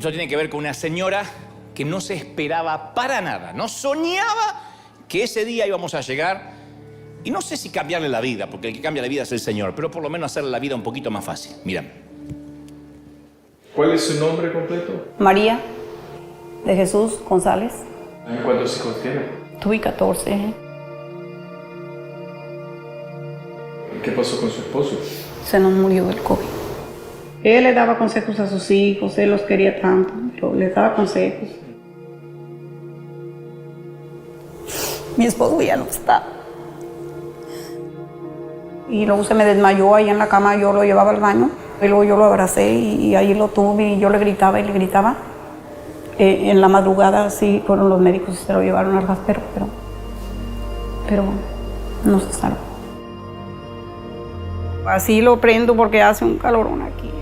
Esto tiene que ver con una señora que no se esperaba para nada, no soñaba que ese día íbamos a llegar, y no sé si cambiarle la vida, porque el que cambia la vida es el Señor, pero por lo menos hacerle la vida un poquito más fácil. Mira. ¿Cuál es su nombre completo? María de Jesús González. ¿Cuántos hijos tiene? Tuve 14. ¿Qué pasó con su esposo? Se nos murió del COVID. Él le daba consejos a sus hijos, él los quería tanto, pero les daba consejos. Mi esposo ya no está. Y luego se me desmayó ahí en la cama, yo lo llevaba al baño. Y luego yo lo abracé y ahí lo tuve y yo le gritaba y le gritaba. En la madrugada sí fueron los médicos y se lo llevaron al raspero, pero no se salvó. Así lo prendo porque hace un calorón aquí.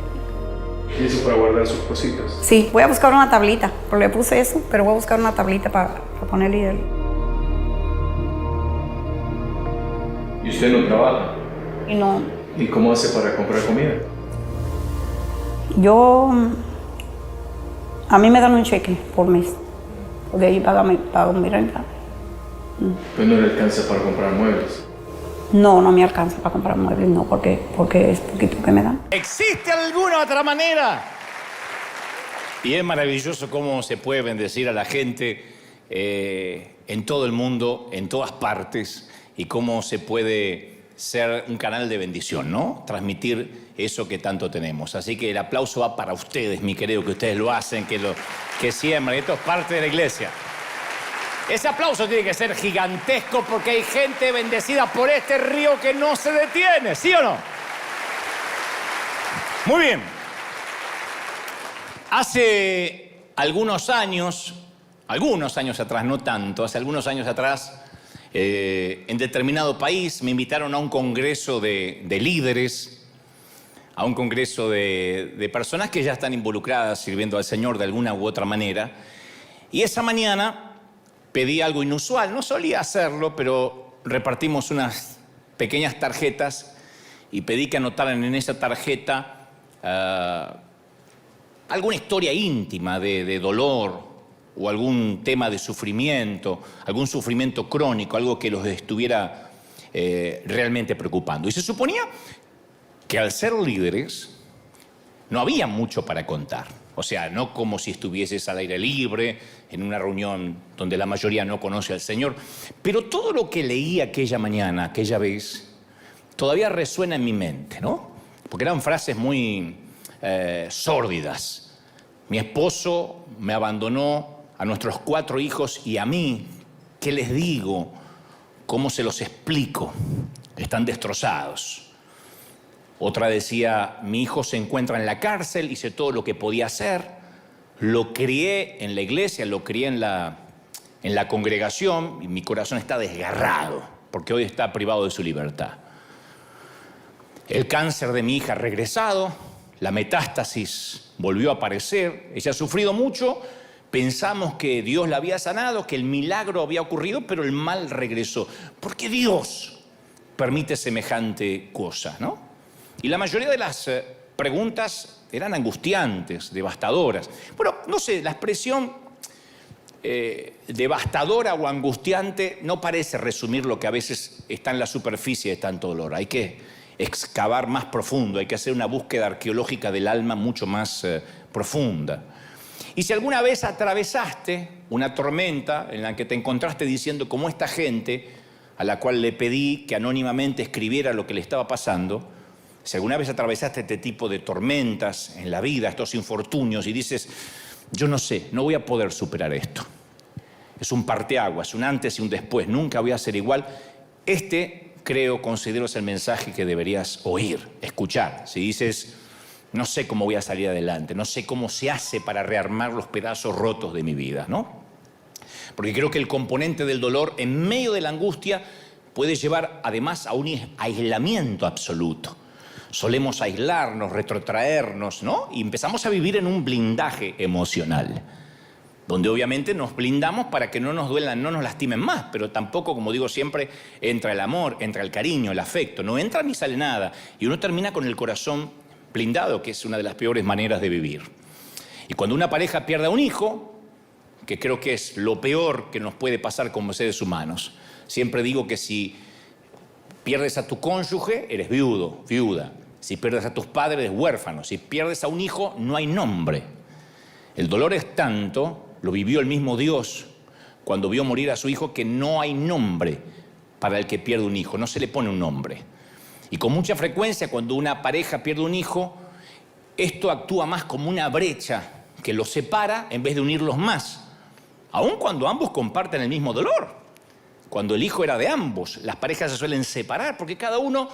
¿Y eso para guardar sus cositas? Sí, voy a buscar una tablita, porque le puse eso, pero voy a buscar una tablita para ponerle ahí. ¿Y usted no trabaja? Y no, ¿Y cómo hace para comprar comida? a mí me dan un cheque por mes, porque ahí pago mi renta. Pues no le alcanza para comprar muebles. No me alcanza para comprar muebles, no, porque es poquito que me dan. ¿Existe alguna otra manera? Y es maravilloso cómo se puede bendecir a la gente en todo el mundo, en todas partes, y cómo se puede ser un canal de bendición, ¿no? Transmitir eso que tanto tenemos. Así que el aplauso va para ustedes, mi querido, que ustedes lo hacen, que siembran. Esto es parte de la iglesia. Ese aplauso tiene que ser gigantesco porque hay gente bendecida por este río que no se detiene, ¿sí o no? Muy bien. Hace algunos años atrás, no tanto, hace algunos años atrás, en determinado país me invitaron a un congreso de líderes, a un congreso de personas que ya están involucradas sirviendo al Señor de alguna u otra manera. Y esa mañana pedí algo inusual, no solía hacerlo, pero repartimos unas pequeñas tarjetas y pedí que anotaran en esa tarjeta alguna historia íntima de dolor o algún tema de sufrimiento, algún sufrimiento crónico, algo que los estuviera realmente preocupando. Y se suponía que al ser líderes no había mucho para contar. O sea, no como si estuvieses al aire libre, en una reunión donde la mayoría no conoce al Señor. Pero todo lo que leí aquella mañana, aquella vez, todavía resuena en mi mente, ¿no? Porque eran frases muy sórdidas. Mi esposo me abandonó, a nuestros 4 hijos y a mí. ¿Qué les digo? ¿Cómo se los explico? Están destrozados. Otra decía, mi hijo se encuentra en la cárcel, hice todo lo que podía hacer, lo crié en la iglesia, lo crié en la congregación y mi corazón está desgarrado porque hoy está privado de su libertad. El cáncer de mi hija ha regresado, la metástasis volvió a aparecer, ella ha sufrido mucho, pensamos que Dios la había sanado, que el milagro había ocurrido, pero el mal regresó. ¿Por qué Dios permite semejante cosa, no? Y la mayoría de las preguntas eran angustiantes, devastadoras. Bueno, no sé, la expresión devastadora o angustiante no parece resumir lo que a veces está en la superficie de tanto dolor. Hay que excavar más profundo, hay que hacer una búsqueda arqueológica del alma mucho más profunda. Y si alguna vez atravesaste una tormenta en la que te encontraste diciendo como esta gente a la cual le pedí que anónimamente escribiera lo que le estaba pasando, si alguna vez atravesaste este tipo de tormentas en la vida, estos infortunios, y dices, yo no sé, no voy a poder superar esto. Es un parteaguas, un antes y un después, nunca voy a ser igual. Considero es el mensaje que deberías oír, escuchar. Si dices, no sé cómo voy a salir adelante, no sé cómo se hace para rearmar los pedazos rotos de mi vida, ¿no? Porque creo que el componente del dolor en medio de la angustia puede llevar además a un aislamiento absoluto. Solemos aislarnos, retrotraernos, ¿no? Y empezamos a vivir en un blindaje emocional, donde obviamente nos blindamos para que no nos duelan, no nos lastimen más, pero tampoco, como digo siempre, entra el amor, entra el cariño, el afecto, no entra ni sale nada, y uno termina con el corazón blindado, que es una de las peores maneras de vivir. Y cuando una pareja pierde a un hijo, que creo que es lo peor que nos puede pasar como seres humanos, siempre digo que si pierdes a tu cónyuge, eres viudo, viuda. Si pierdes a tus padres, eres huérfano. Si pierdes a un hijo, no hay nombre. El dolor es tanto, lo vivió el mismo Dios cuando vio morir a su hijo, que no hay nombre para el que pierde un hijo, no se le pone un nombre. Y con mucha frecuencia, cuando una pareja pierde un hijo, esto actúa más como una brecha que los separa en vez de unirlos más, aun cuando ambos comparten el mismo dolor. Cuando el hijo era de ambos, las parejas se suelen separar porque cada uno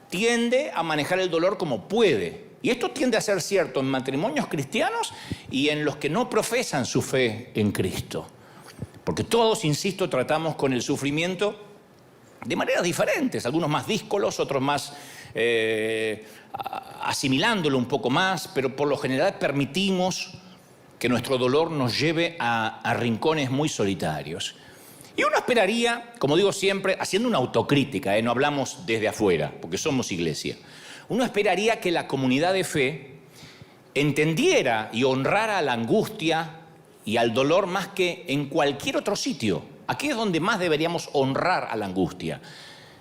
tiende a manejar el dolor como puede. Y esto tiende a ser cierto en matrimonios cristianos y en los que no profesan su fe en Cristo. Porque todos, insisto, tratamos con el sufrimiento de maneras diferentes, algunos más díscolos, otros más asimilándolo un poco más, pero por lo general permitimos que nuestro dolor nos lleve a rincones muy solitarios. Y uno esperaría, como digo siempre, haciendo una autocrítica, no hablamos desde afuera, porque somos iglesia, uno esperaría que la comunidad de fe entendiera y honrara la angustia y al dolor más que en cualquier otro sitio. Aquí es donde más deberíamos honrar a la angustia.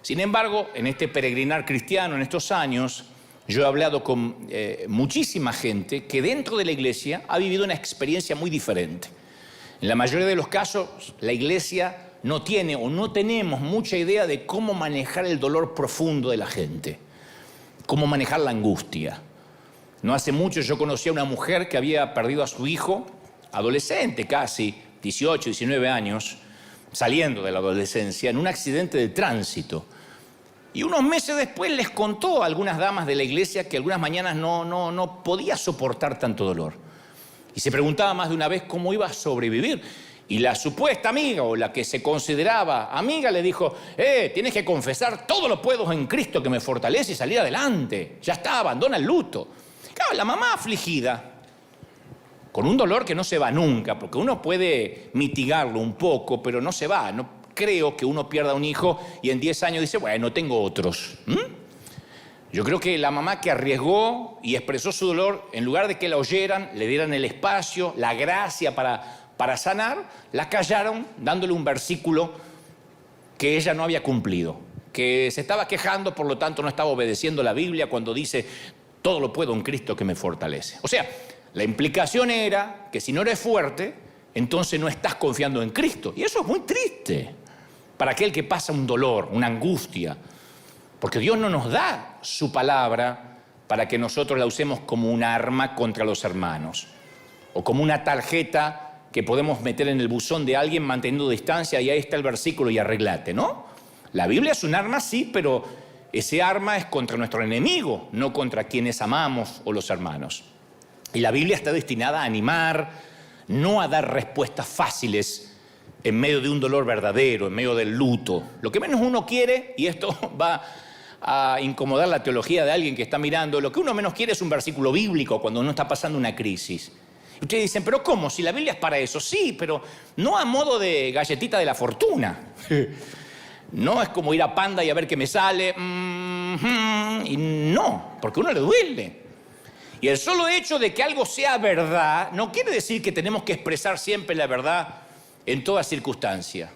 Sin embargo, en este peregrinar cristiano, en estos años, yo he hablado con muchísima gente que dentro de la iglesia ha vivido una experiencia muy diferente. En la mayoría de los casos, la iglesia no tiene o no tenemos mucha idea de cómo manejar el dolor profundo de la gente, cómo manejar la angustia. No hace mucho yo conocí a una mujer que había perdido a su hijo, adolescente casi, 18, 19 años, saliendo de la adolescencia, en un accidente de tránsito. Y unos meses después les contó a algunas damas de la iglesia que algunas mañanas no podía soportar tanto dolor. Y se preguntaba más de una vez cómo iba a sobrevivir. Y la supuesta amiga, o la que se consideraba amiga, le dijo: tienes que confesar, todo lo puedo en Cristo que me fortalece, y salir adelante. Ya está, abandona el luto. Claro, la mamá afligida, con un dolor que no se va nunca, porque uno puede mitigarlo un poco, pero no se va. No creo que uno pierda un hijo y en 10 años dice: bueno, tengo otros. Yo creo que la mamá que arriesgó y expresó su dolor, en lugar de que la oyeran, le dieran el espacio, la gracia para sanar, la callaron dándole un versículo que ella no había cumplido, que se estaba quejando, por lo tanto no estaba obedeciendo la Biblia cuando dice: todo lo puedo en Cristo que me fortalece. O sea, la implicación era que si no eres fuerte, entonces no estás confiando en Cristo. Y eso es muy triste para aquel que pasa un dolor, una angustia. Porque Dios no nos da su palabra para que nosotros la usemos como un arma contra los hermanos. O como una tarjeta que podemos meter en el buzón de alguien manteniendo distancia y ahí está el versículo y arreglate, ¿no? La Biblia es un arma, sí, pero ese arma es contra nuestro enemigo, no contra quienes amamos o los hermanos. Y la Biblia está destinada a animar, no a dar respuestas fáciles en medio de un dolor verdadero, en medio del luto. Lo que menos uno quiere, y esto va a incomodar la teología de alguien que está mirando, lo que uno menos quiere es un versículo bíblico cuando uno está pasando una crisis. Y ustedes dicen: ¿pero cómo? Si la Biblia es para eso. Sí, pero no a modo de galletita de la fortuna. No es como ir a Panda y a ver qué me sale. Y no, porque a uno le duele. Y el solo hecho de que algo sea verdad no quiere decir que tenemos que expresar siempre la verdad en toda circunstancia.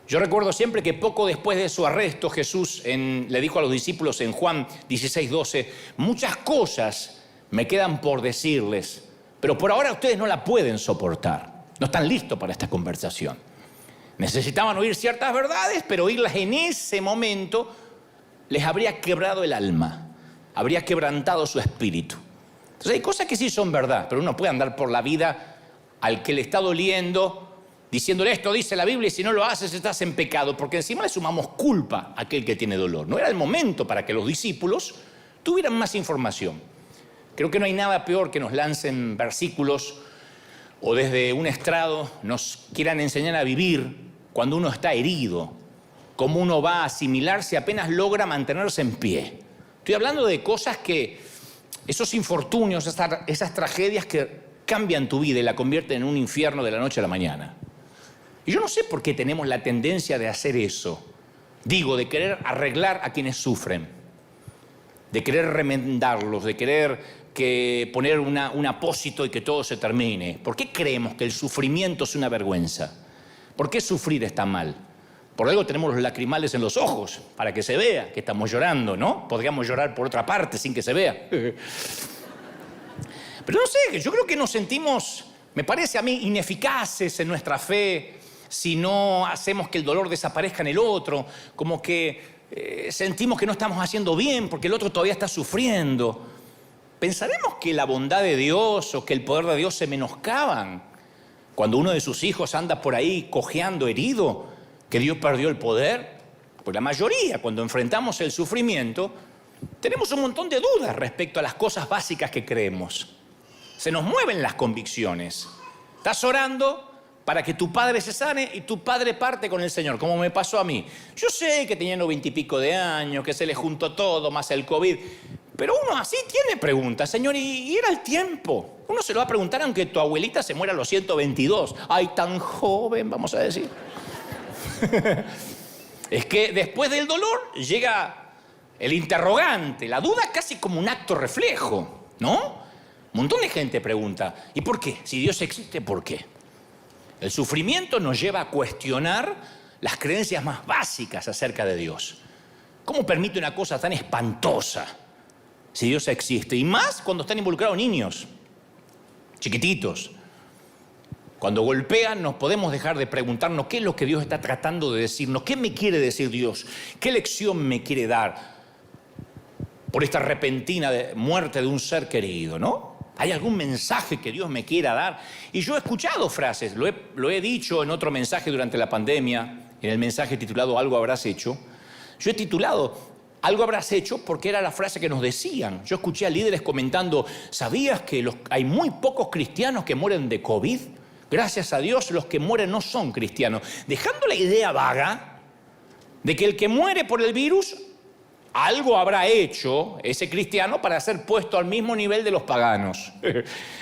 Yo recuerdo siempre que poco después de su arresto, Jesús le dijo a los discípulos en Juan 16:12, muchas cosas me quedan por decirles, pero por ahora ustedes no la pueden soportar. No están listos para esta conversación. Necesitaban oír ciertas verdades, pero oírlas en ese momento les habría quebrado el alma, habría quebrantado su espíritu. Entonces hay cosas que sí son verdad, pero uno puede andar por la vida al que le está doliendo, diciéndole: esto dice la Biblia y si no lo haces estás en pecado, porque encima le sumamos culpa a aquel que tiene dolor. No era el momento para que los discípulos tuvieran más información. Creo que no hay nada peor que nos lancen versículos o desde un estrado nos quieran enseñar a vivir cuando uno está herido, cómo uno va a asimilarse apenas logra mantenerse en pie. Estoy hablando de cosas que, esos infortunios, esas tragedias que cambian tu vida y la convierten en un infierno de la noche a la mañana. Y yo no sé por qué tenemos la tendencia de hacer eso. Digo, de querer arreglar a quienes sufren, de querer remendarlos, de querer que poner un apósito y que todo se termine? ¿Por qué creemos que el sufrimiento es una vergüenza? ¿Por qué sufrir está mal? Por algo tenemos los lacrimales en los ojos, para que se vea que estamos llorando, ¿no? Podríamos llorar por otra parte sin que se vea. Pero no sé, yo creo que nos sentimos, me parece a mí, ineficaces en nuestra fe si no hacemos que el dolor desaparezca en el otro, como que sentimos que no estamos haciendo bien porque el otro todavía está sufriendo. ¿Pensaremos que la bondad de Dios o que el poder de Dios se menoscaban cuando uno de sus hijos anda por ahí cojeando herido? ¿Que Dios perdió el poder? Pues la mayoría, cuando enfrentamos el sufrimiento, tenemos un montón de dudas respecto a las cosas básicas que creemos. Se nos mueven las convicciones. Estás orando para que tu padre se sane y tu padre parte con el Señor, como me pasó a mí. Yo sé que tenía 90 y pico de años, que se le juntó todo, más el COVID, pero uno así tiene preguntas, Señor, y era el tiempo. Uno se lo va a preguntar aunque tu abuelita se muera a los 122. Ay, tan joven, vamos a decir. Es que después del dolor llega el interrogante, la duda casi como un acto reflejo, ¿no? Un montón de gente pregunta, ¿y por qué? Si Dios existe, ¿por qué? El sufrimiento nos lleva a cuestionar las creencias más básicas acerca de Dios. ¿Cómo permite una cosa tan espantosa si Dios existe? Y más cuando están involucrados niños, chiquititos. Cuando golpean, nos podemos dejar de preguntarnos qué es lo que Dios está tratando de decirnos, qué me quiere decir Dios, qué lección me quiere dar por esta repentina muerte de un ser querido, ¿no? ¿Hay algún mensaje que Dios me quiera dar? Y yo he escuchado frases, lo he dicho en otro mensaje durante la pandemia, en el mensaje titulado Algo habrás hecho. Yo he titulado Algo habrás hecho porque era la frase que nos decían. Yo escuché a líderes comentando, ¿sabías que hay muy pocos cristianos que mueren de COVID? Gracias a Dios, los que mueren no son cristianos. Dejando la idea vaga de que el que muere por el virus, algo habrá hecho ese cristiano para ser puesto al mismo nivel de los paganos,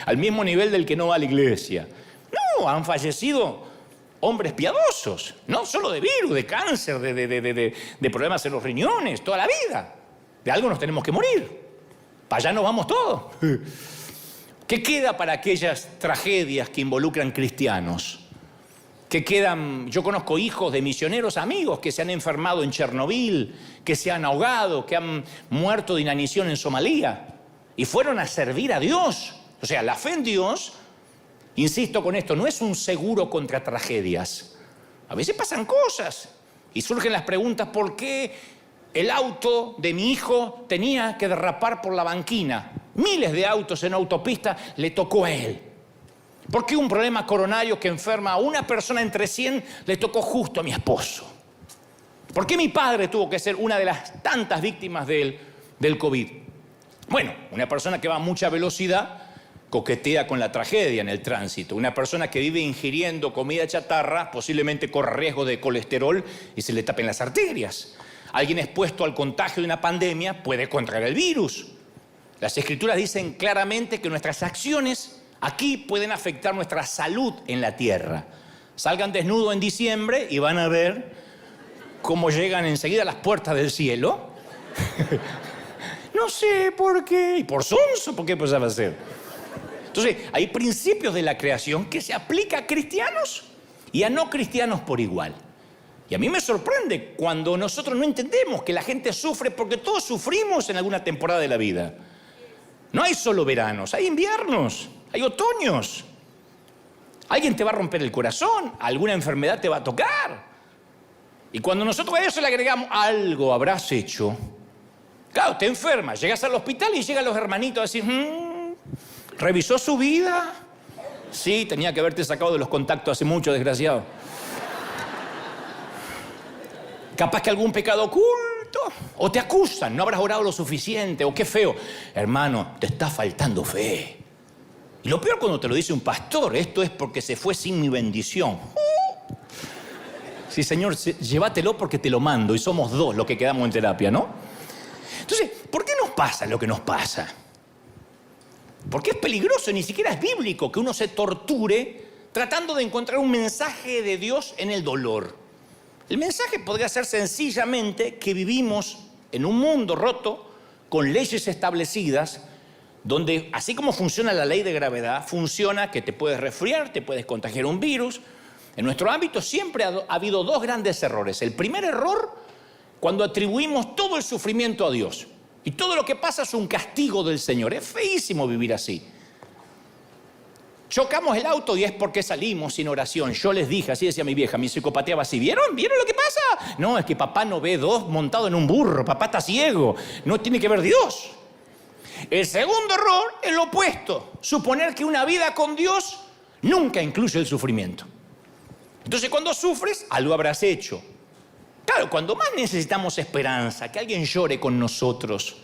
al mismo nivel del que no va a la iglesia. No, han fallecido hombres piadosos, no solo de virus, de cáncer, de problemas en los riñones, toda la vida. De algo nos tenemos que morir. Para allá nos vamos todos. ¿Qué queda para aquellas tragedias que involucran cristianos? ¿Qué quedan? Yo conozco hijos de misioneros amigos que se han enfermado en Chernobyl, que se han ahogado, que han muerto de inanición en Somalia y fueron a servir a Dios. O sea, la fe en Dios, insisto con esto, no es un seguro contra tragedias. A veces pasan cosas y surgen las preguntas, ¿por qué el auto de mi hijo tenía que derrapar por la banquina? Miles de autos en autopista le tocó a él. ¿Por qué un problema coronario que enferma a una persona entre 100 le tocó justo a mi esposo? ¿Por qué mi padre tuvo que ser una de las tantas víctimas del COVID? Bueno, una persona que va a mucha velocidad coquetea con la tragedia en el tránsito. Una persona que vive ingiriendo comida chatarra posiblemente corre riesgo de colesterol y se le tapen las arterias. Alguien expuesto al contagio de una pandemia puede contraer el virus. Las Escrituras dicen claramente que nuestras acciones aquí pueden afectar nuestra salud en la tierra. Salgan desnudos en diciembre y van a ver cómo llegan enseguida a las puertas del cielo. No sé por qué. Y por sonso, ¿por qué pensaba hacer? Entonces, hay principios de la creación que se aplican a cristianos y a no cristianos por igual. Y a mí me sorprende cuando nosotros no entendemos que la gente sufre porque todos sufrimos en alguna temporada de la vida. No hay solo veranos, hay inviernos, hay otoños. Alguien te va a romper el corazón, alguna enfermedad te va a tocar. Y cuando nosotros a eso le agregamos algo habrás hecho, claro, te enfermas, llegas al hospital y llegan los hermanitos a decir, ¿revisó su vida? Sí, tenía que haberte sacado de los contactos hace mucho, desgraciado. Capaz que algún pecado oculto, o te acusan, no habrás orado lo suficiente, o qué feo. Hermano, te está faltando fe. Y lo peor cuando te lo dice un pastor, esto es porque se fue sin mi bendición. Sí, Señor, llévatelo porque te lo mando y somos dos los que quedamos en terapia, ¿no? Entonces, ¿por qué nos pasa lo que nos pasa? Porque es peligroso, ni siquiera es bíblico que uno se torture tratando de encontrar un mensaje de Dios en el dolor. El mensaje podría ser sencillamente que vivimos en un mundo roto, con leyes establecidas, donde, así como funciona la ley de gravedad, funciona que te puedes resfriar, te puedes contagiar un virus. En nuestro ámbito siempre ha habido dos grandes errores. El primer error, cuando atribuimos todo el sufrimiento a Dios. Y todo lo que pasa es un castigo del Señor. Es feísimo vivir así. Chocamos el auto y es porque salimos sin oración. Yo les dije, así decía mi vieja, mi psicopateaba así. ¿Vieron? ¿Vieron lo que pasa? No, es que papá no ve dos montados en un burro. Papá está ciego. No tiene que ver Dios. El segundo error es lo opuesto. Suponer que una vida con Dios nunca incluye el sufrimiento. Entonces, cuando sufres, algo habrás hecho. Claro, cuando más necesitamos esperanza, que alguien llore con nosotros,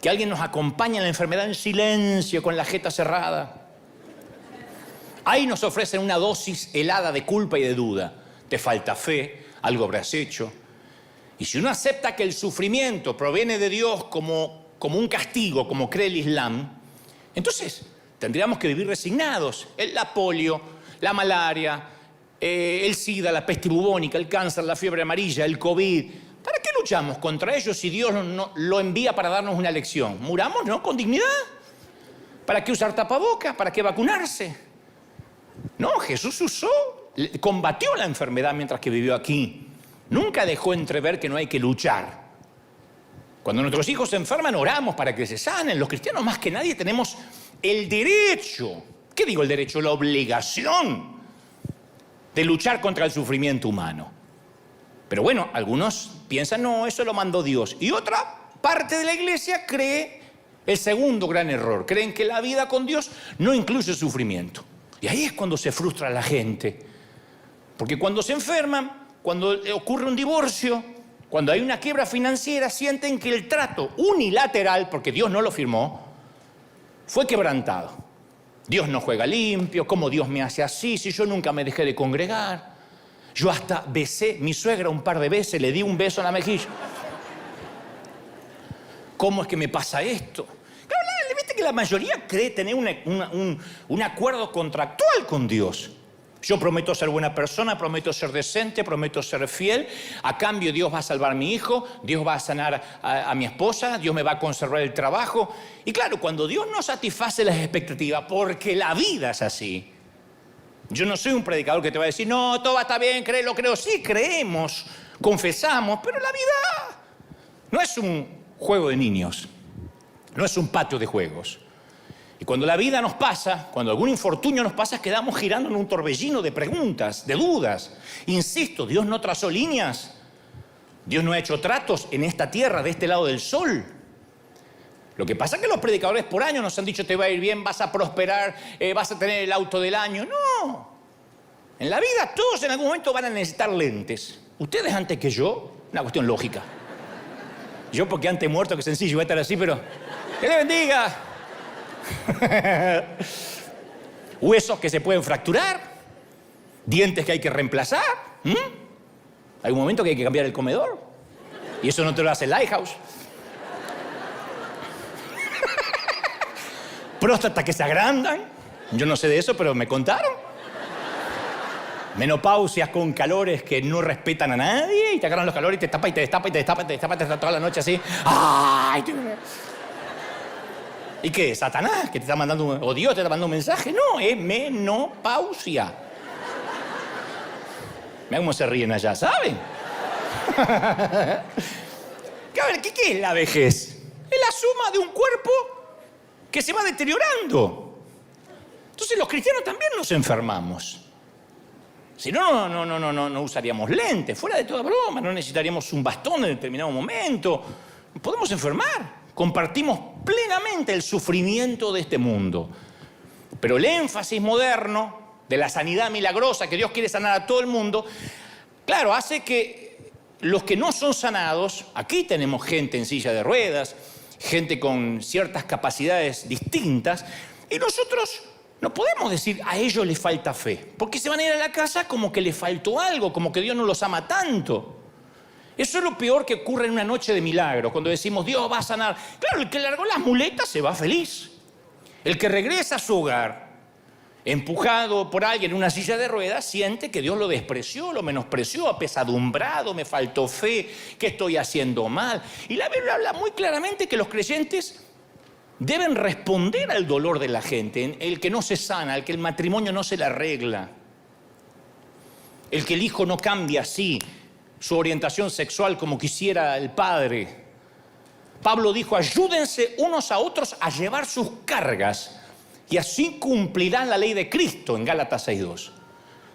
que alguien nos acompañe en la enfermedad en silencio, con la jeta cerrada. Ahí nos ofrecen una dosis helada de culpa y de duda. Te falta fe, algo habrás hecho. Y si uno acepta que el sufrimiento proviene de Dios como un castigo, como cree el Islam, entonces tendríamos que vivir resignados. La polio, la malaria, el SIDA, la peste bubónica, el cáncer, la fiebre amarilla, el COVID. ¿Para qué luchamos contra ellos si Dios lo envía para darnos una lección? Muramos, ¿no? Con dignidad. ¿Para qué usar tapabocas? ¿Para qué vacunarse? No, Jesús combatió la enfermedad mientras que vivió aquí. Nunca dejó entrever que no hay que luchar. Cuando nuestros hijos se enferman, oramos para que se sanen. Los cristianos más que nadie tenemos el derecho, ¿qué digo el derecho? La obligación de luchar contra el sufrimiento humano. Pero bueno, algunos piensan, no, eso lo mandó Dios. Y otra parte de la iglesia cree el segundo gran error. Creen que la vida con Dios no incluye sufrimiento. Y ahí es cuando se frustra la gente. Porque cuando se enferman, cuando ocurre un divorcio, cuando hay una quiebra financiera, sienten que el trato unilateral, porque Dios no lo firmó, fue quebrantado. Dios no juega limpio, ¿cómo Dios me hace así? Si yo nunca me dejé de congregar. Yo hasta besé a mi suegra un par de veces, le di un beso en la mejilla. ¿Cómo es que me pasa esto? Claro, viste que la mayoría cree tener un acuerdo contractual con Dios. Yo prometo ser buena persona, prometo ser decente, prometo ser fiel. A cambio, Dios va a salvar a mi hijo, Dios va a sanar a mi esposa, Dios me va a conservar el trabajo. Y claro, cuando Dios no satisface las expectativas, porque la vida es así. Yo no soy un predicador que te va a decir, no, todo va a estar bien, créelo, creo. Sí, creemos, confesamos, pero la vida no es un juego de niños, no es un patio de juegos. Y cuando la vida nos pasa, cuando algún infortunio nos pasa, quedamos girando en un torbellino de preguntas, de dudas. Insisto, Dios no trazó líneas. Dios no ha hecho tratos en esta tierra, de este lado del sol. Lo que pasa es que los predicadores por años nos han dicho, te va a ir bien, vas a prosperar, vas a tener el auto del año. No. En la vida todos en algún momento van a necesitar lentes. Ustedes antes que yo, una cuestión lógica. Yo porque antes muerto, que sencillo, voy a estar así, pero que le bendiga. Huesos que se pueden fracturar, dientes que hay que reemplazar. Hay un momento que hay que cambiar el comedor y eso no te lo hace el Lighthouse. Próstatas que se agrandan, yo no sé de eso, pero me contaron. Menopausias con calores que no respetan a nadie y te agarran los calores y te destapa y te destapa y te destapa y te destapa, te destapa toda la noche así. ¡Ay! ¿Y qué? ¿Satanás que te está mandando o Dios te está mandando un mensaje? No, es menopausia. Mira cómo se ríen allá, ¿saben? ¿Qué es la vejez? Es la suma de un cuerpo que se va deteriorando. Entonces los cristianos también nos enfermamos. Si no, no usaríamos lentes, fuera de toda broma, no necesitaríamos un bastón en determinado momento. Podemos enfermar. Compartimos plenamente el sufrimiento de este mundo. Pero el énfasis moderno de la sanidad milagrosa, que Dios quiere sanar a todo el mundo, claro, hace que los que no son sanados, aquí tenemos gente en silla de ruedas, gente con ciertas capacidades distintas, y nosotros no podemos decir a ellos les falta fe, porque se van a ir a la casa como que les faltó algo, como que Dios no los ama tanto. Eso es lo peor que ocurre en una noche de milagros, cuando decimos Dios va a sanar. Claro, el que largó las muletas se va feliz. El que regresa a su hogar, empujado por alguien en una silla de ruedas, siente que Dios lo despreció, lo menospreció, apesadumbrado, me faltó fe, que estoy haciendo mal. Y la Biblia habla muy claramente que los creyentes deben responder al dolor de la gente, el que no se sana, el que el matrimonio no se le arregla, el que el hijo no cambia así su orientación sexual como quisiera el padre. Pablo dijo, ayúdense unos a otros a llevar sus cargas y así cumplirán la ley de Cristo en Gálatas 6:2.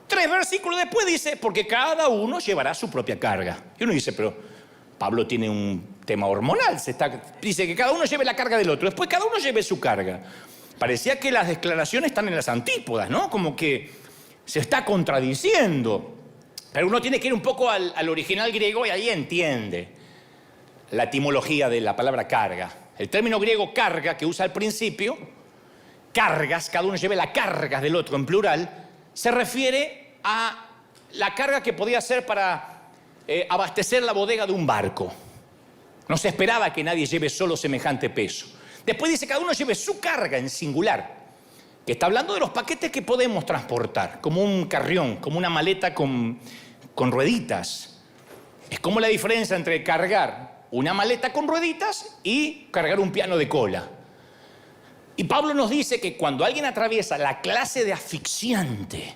3 versículos después dice, porque cada uno llevará su propia carga. Y uno dice, pero Pablo tiene un tema hormonal, dice que cada uno lleve la carga del otro, después cada uno lleve su carga. Parecía que las declaraciones están en las antípodas, ¿no? Como que se está contradiciendo. Pero uno tiene que ir un poco al original griego y ahí entiende la etimología de la palabra carga. El término griego carga, que usa al principio, cargas, cada uno lleve la carga del otro en plural, se refiere a la carga que podía ser para abastecer la bodega de un barco. No se esperaba que nadie lleve solo semejante peso. Después dice cada uno lleve su carga en singular, que está hablando de los paquetes que podemos transportar, como un carrión, como una maleta con rueditas. Es como la diferencia entre cargar una maleta con rueditas y cargar un piano de cola. Y Pablo nos dice que cuando alguien atraviesa la clase de asfixiante,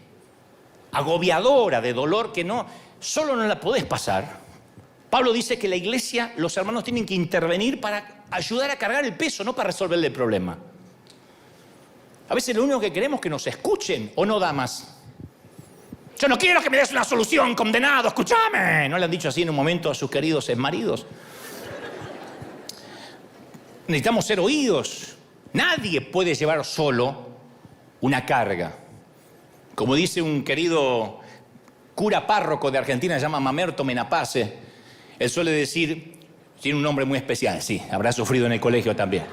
agobiadora, de dolor que solo no la podés pasar, Pablo dice que la iglesia, los hermanos tienen que intervenir para ayudar a cargar el peso, no para resolverle el problema. A veces lo único que queremos es que nos escuchen, ¿o no, damas? Yo no quiero que me des una solución, condenado, escúchame. ¿No le han dicho así en un momento a sus queridos exmaridos? Necesitamos ser oídos. Nadie puede llevar solo una carga. Como dice un querido cura párroco de Argentina, se llama Mamerto Menapace, él suele decir, tiene un nombre muy especial, sí, habrá sufrido en el colegio también.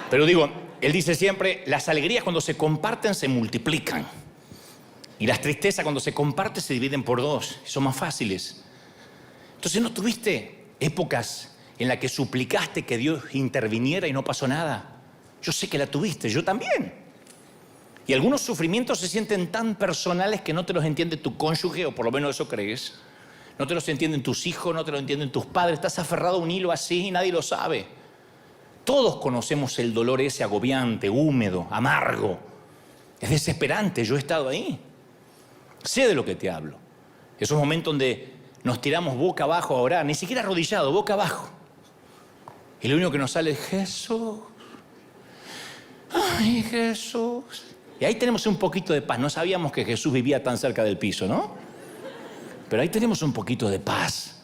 Pero digo, él dice siempre, las alegrías cuando se comparten se multiplican. Y las tristezas cuando se comparten se dividen por 2, son más fáciles. Entonces, ¿no tuviste épocas en las que suplicaste que Dios interviniera y no pasó nada? Yo sé que la tuviste, yo también. Y algunos sufrimientos se sienten tan personales que no te los entiende tu cónyuge, o por lo menos eso crees. No te los entienden tus hijos, no te los entienden tus padres. Estás aferrado a un hilo así y nadie lo sabe. Todos conocemos el dolor ese agobiante, húmedo, amargo. Es desesperante, yo he estado ahí. Sé de lo que te hablo. Esos momentos donde nos tiramos boca abajo a orar, ni siquiera arrodillado, boca abajo. Y lo único que nos sale es Jesús. Ay, Jesús. Y ahí tenemos un poquito de paz. No sabíamos que Jesús vivía tan cerca del piso, ¿no? Pero ahí tenemos un poquito de paz.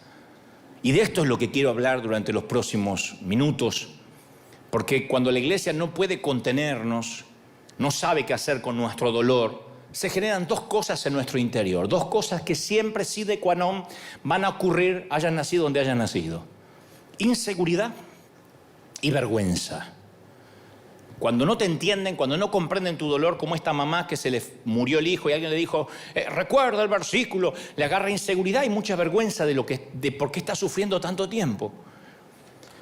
Y de esto es lo que quiero hablar durante los próximos minutos. Porque cuando la iglesia no puede contenernos, no sabe qué hacer con nuestro dolor, se generan 2 cosas en nuestro interior. 2 cosas que siempre, sine qua non, van a ocurrir, hayan nacido donde hayan nacido. Inseguridad y vergüenza. Cuando no te entienden, cuando no comprenden tu dolor, como esta mamá que se le murió el hijo y alguien le dijo, recuerda el versículo, le agarra inseguridad y mucha vergüenza de por qué está sufriendo tanto tiempo.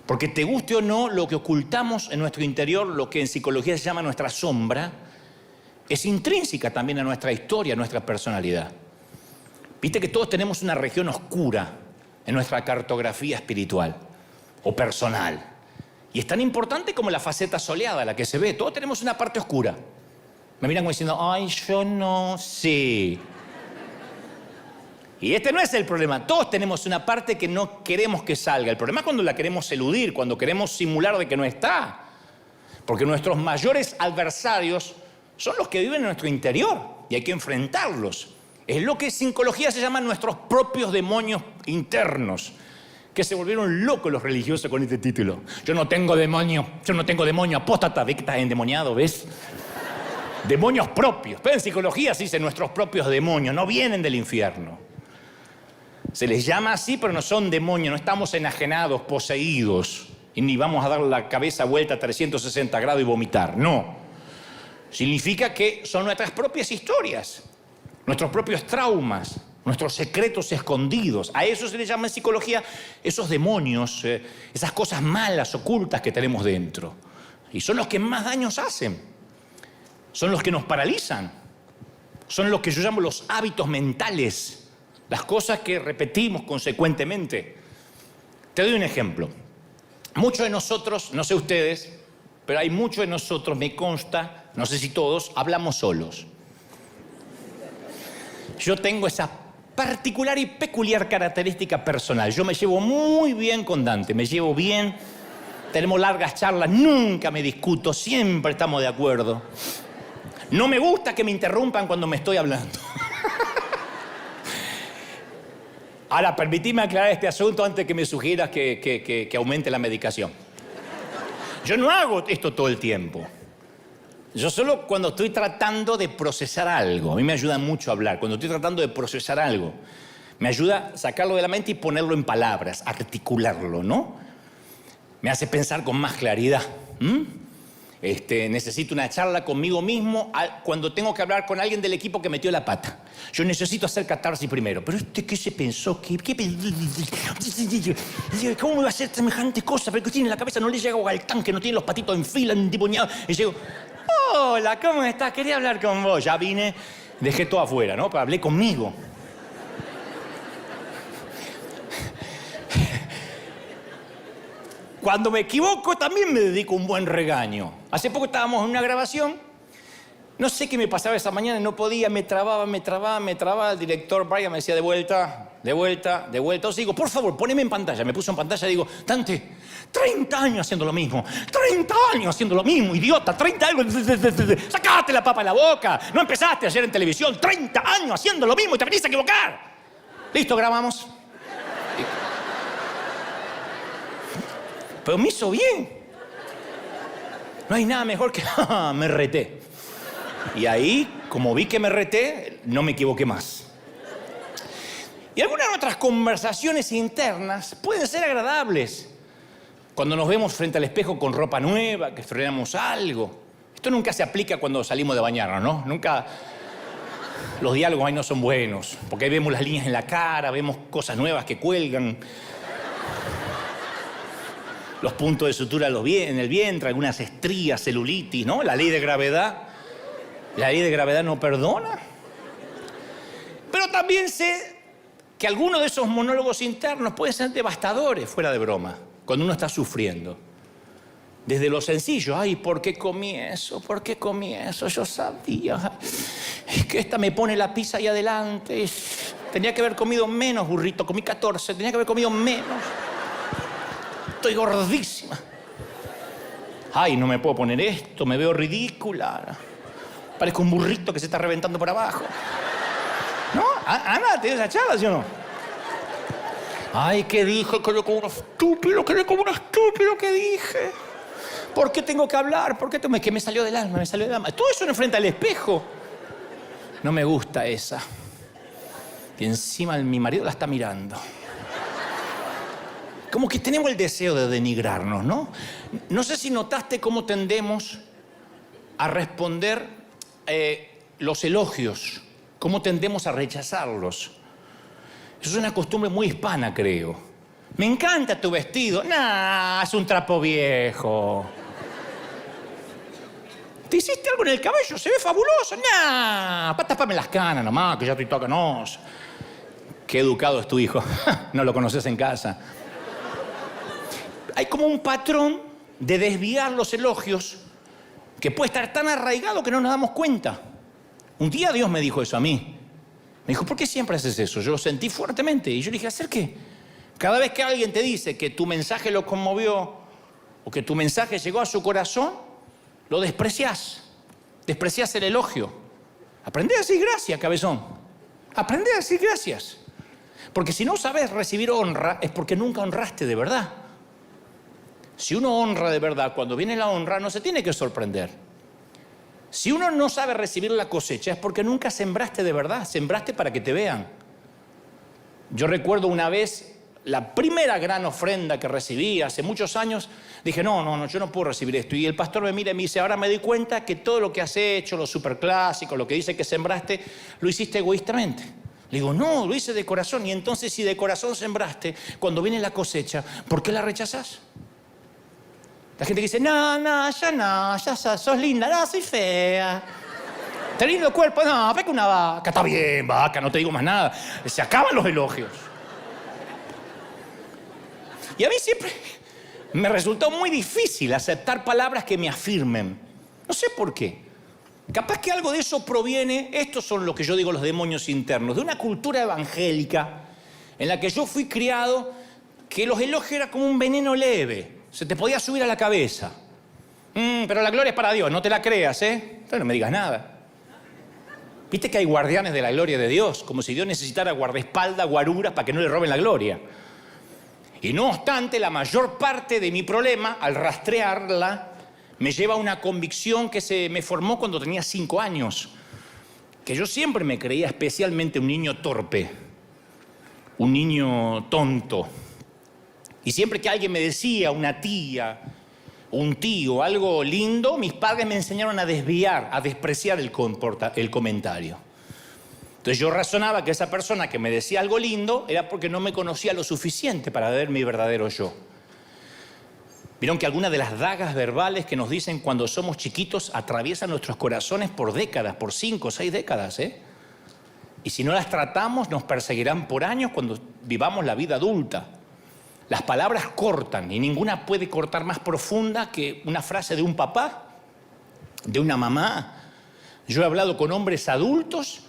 Porque te guste o no, lo que ocultamos en nuestro interior, lo que en psicología se llama nuestra sombra, es intrínseca también a nuestra historia, a nuestra personalidad. Viste que todos tenemos una región oscura en nuestra cartografía espiritual o personal. Y es tan importante como la faceta soleada, la que se ve. Todos tenemos una parte oscura. Me miran como diciendo, ay, yo no sé. Y este no es el problema. Todos tenemos una parte que no queremos que salga. El problema es cuando la queremos eludir, cuando queremos simular de que no está. Porque nuestros mayores adversarios son los que viven en nuestro interior y hay que enfrentarlos. Es lo que en psicología se llaman nuestros propios demonios internos. Que se volvieron locos los religiosos con este título. Yo no tengo demonio, apóstata, ve que estás endemoniado, ¿ves? Demonios propios. Pero en psicología se dice nuestros propios demonios, no vienen del infierno. Se les llama así, pero no son demonios, no estamos enajenados, poseídos, y ni vamos a dar la cabeza vuelta a 360 grados y vomitar, no. Significa que son nuestras propias historias, nuestros propios traumas, nuestros secretos escondidos. A eso se le llama en psicología esos demonios, esas cosas malas, ocultas que tenemos dentro. Y son los que más daños hacen. Son los que nos paralizan. Son los que yo llamo los hábitos mentales. Las cosas que repetimos consecuentemente. Te doy un ejemplo. Muchos de nosotros, no sé ustedes, pero hay muchos de nosotros, me consta, no sé si todos, hablamos solos. Yo tengo esa particular y peculiar característica personal. Yo me llevo muy bien con Dante, me llevo bien, tenemos largas charlas, nunca me discuto, siempre estamos de acuerdo. No me gusta que me interrumpan cuando me estoy hablando. Ahora, permitidme aclarar este asunto antes que me sugieras que aumente la medicación. Yo no hago esto todo el tiempo. Yo solo cuando estoy tratando de procesar algo. A mí me ayuda mucho hablar. Cuando estoy tratando de procesar algo, me ayuda a sacarlo de la mente y ponerlo en palabras, articularlo, ¿no? Me hace pensar con más claridad. Necesito una charla conmigo mismo cuando tengo que hablar con alguien del equipo que metió la pata. Yo necesito hacer catarsis primero. ¿Pero qué se pensó? ¿Cómo me va a hacer semejante cosa? Pero que tiene en la cabeza, no le llega al tanque, no tiene los patitos en fila, endimoniados. Y llego, hola, ¿cómo estás? Quería hablar con vos. Ya vine, dejé todo afuera, ¿no? Pero hablé conmigo. Cuando me equivoco también me dedico un buen regaño. Hace poco estábamos en una grabación. No sé qué me pasaba esa mañana, no podía, me trababa. El director Brian me decía de vuelta. Entonces digo, por favor, poneme en pantalla. Me puso en pantalla y digo, Dante, 30 años haciendo lo mismo. 30 años haciendo lo mismo, idiota. 30 años. Sacate la papa de la boca. No empezaste ayer en televisión. 30 años haciendo lo mismo y te venís a equivocar. Listo, grabamos. Pero me hizo bien. No hay nada mejor que... me reté. Y ahí, como vi que me reté, no me equivoqué más. Y algunas otras conversaciones internas pueden ser agradables. Cuando nos vemos frente al espejo con ropa nueva, que estrenamos algo. Esto nunca se aplica cuando salimos de bañarnos, ¿no? Nunca... Los diálogos ahí no son buenos. Porque ahí vemos las líneas en la cara, vemos cosas nuevas que cuelgan. Los puntos de sutura en el vientre, algunas estrías, celulitis, ¿no? La ley de gravedad. La ley de gravedad no perdona. Pero también sé que algunos de esos monólogos internos pueden ser devastadores, fuera de broma, cuando uno está sufriendo. Desde lo sencillo, ay, ¿por qué comí eso? ¿Por qué comí eso? Yo sabía. Es que esta me pone la pizza ahí adelante. Tenía que haber comido menos, burrito. Comí 14, tenía que haber comido menos. Estoy gordísima. Ay, no me puedo poner esto, me veo ridícula. Parezco un burrito que se está reventando por abajo. ¿No? Ana, ¿te dio esa charla, sí o no? Ay, ¿qué dije? Quedé como un estúpido, ¿qué dije? ¿Por qué tengo que hablar? ¿Por qué que me salió del alma, Todo eso no frente al espejo. No me gusta esa. Y encima mi marido la está mirando. Como que tenemos el deseo de denigrarnos, ¿no? No sé si notaste cómo tendemos a responder los elogios, cómo tendemos a rechazarlos. Eso es una costumbre muy hispana, creo. Me encanta tu vestido. Nah, es un trapo viejo. ¿Te hiciste algo en el cabello? Se ve fabuloso. Nah, tápame las canas nomás, que ya estoy toda canosa. Qué educado es tu hijo. No lo conoces en casa. Hay como un patrón de desviar los elogios que puede estar tan arraigado que no nos damos cuenta. Un día Dios me dijo eso a mí. Me dijo, ¿por qué siempre haces eso? Yo lo sentí fuertemente. Y yo le dije, ¿hacer qué? Cada vez que alguien te dice que tu mensaje lo conmovió o que tu mensaje llegó a su corazón, lo despreciás. Despreciás el elogio. Aprende a decir gracias, cabezón. Aprende a decir gracias. Porque si no sabes recibir honra, es porque nunca honraste de verdad. Si uno honra de verdad, cuando viene la honra, no se tiene que sorprender. Si uno no sabe recibir la cosecha, es porque nunca sembraste de verdad, sembraste para que te vean. Yo recuerdo una vez, la primera gran ofrenda que recibí hace muchos años, dije, no, yo no puedo recibir esto. Y el pastor me mira y me dice, ahora me doy cuenta que todo lo que has hecho, lo superclásico, lo que dice que sembraste, lo hiciste egoístamente. Le digo, no, lo hice de corazón. Y entonces, si de corazón sembraste, cuando viene la cosecha, ¿por qué la rechazás? La gente que dice, ya sos linda, no, soy fea. ¿Te lindo el cuerpo? No, ve que una vaca. Está bien, vaca, no te digo más nada. Se acaban los elogios. Y a mí siempre Me resultó muy difícil aceptar palabras que me afirmen. No sé por qué. Capaz que algo de eso proviene, estos son lo que yo digo los demonios internos, de una cultura evangélica en la que yo fui criado, que los elogios eran como un veneno leve, se te podía subir a la cabeza. Pero la gloria es para Dios, no te la creas, ¿eh? Entonces no me digas nada. Viste que hay guardianes de la gloria de Dios, como si Dios necesitara guardaespaldas, guaruras, para que no le roben la gloria. Y no obstante, la mayor parte de mi problema, al rastrearla, me lleva a una convicción que se me formó cuando tenía 5 años. Que yo siempre me creía especialmente un niño torpe, un niño tonto. Y siempre que alguien me decía, una tía, un tío, algo lindo, mis padres me enseñaron a desviar, a despreciar el comentario. Entonces yo razonaba que esa persona que me decía algo lindo era porque no me conocía lo suficiente para ver mi verdadero yo. Vieron que algunas de las dagas verbales que nos dicen cuando somos chiquitos atraviesan nuestros corazones por décadas, por 5 o 6 décadas, ¿eh? Y si no las tratamos, nos perseguirán por años cuando vivamos la vida adulta. Las palabras cortan y ninguna puede cortar más profunda que una frase de un papá, de una mamá. Yo he hablado con hombres adultos,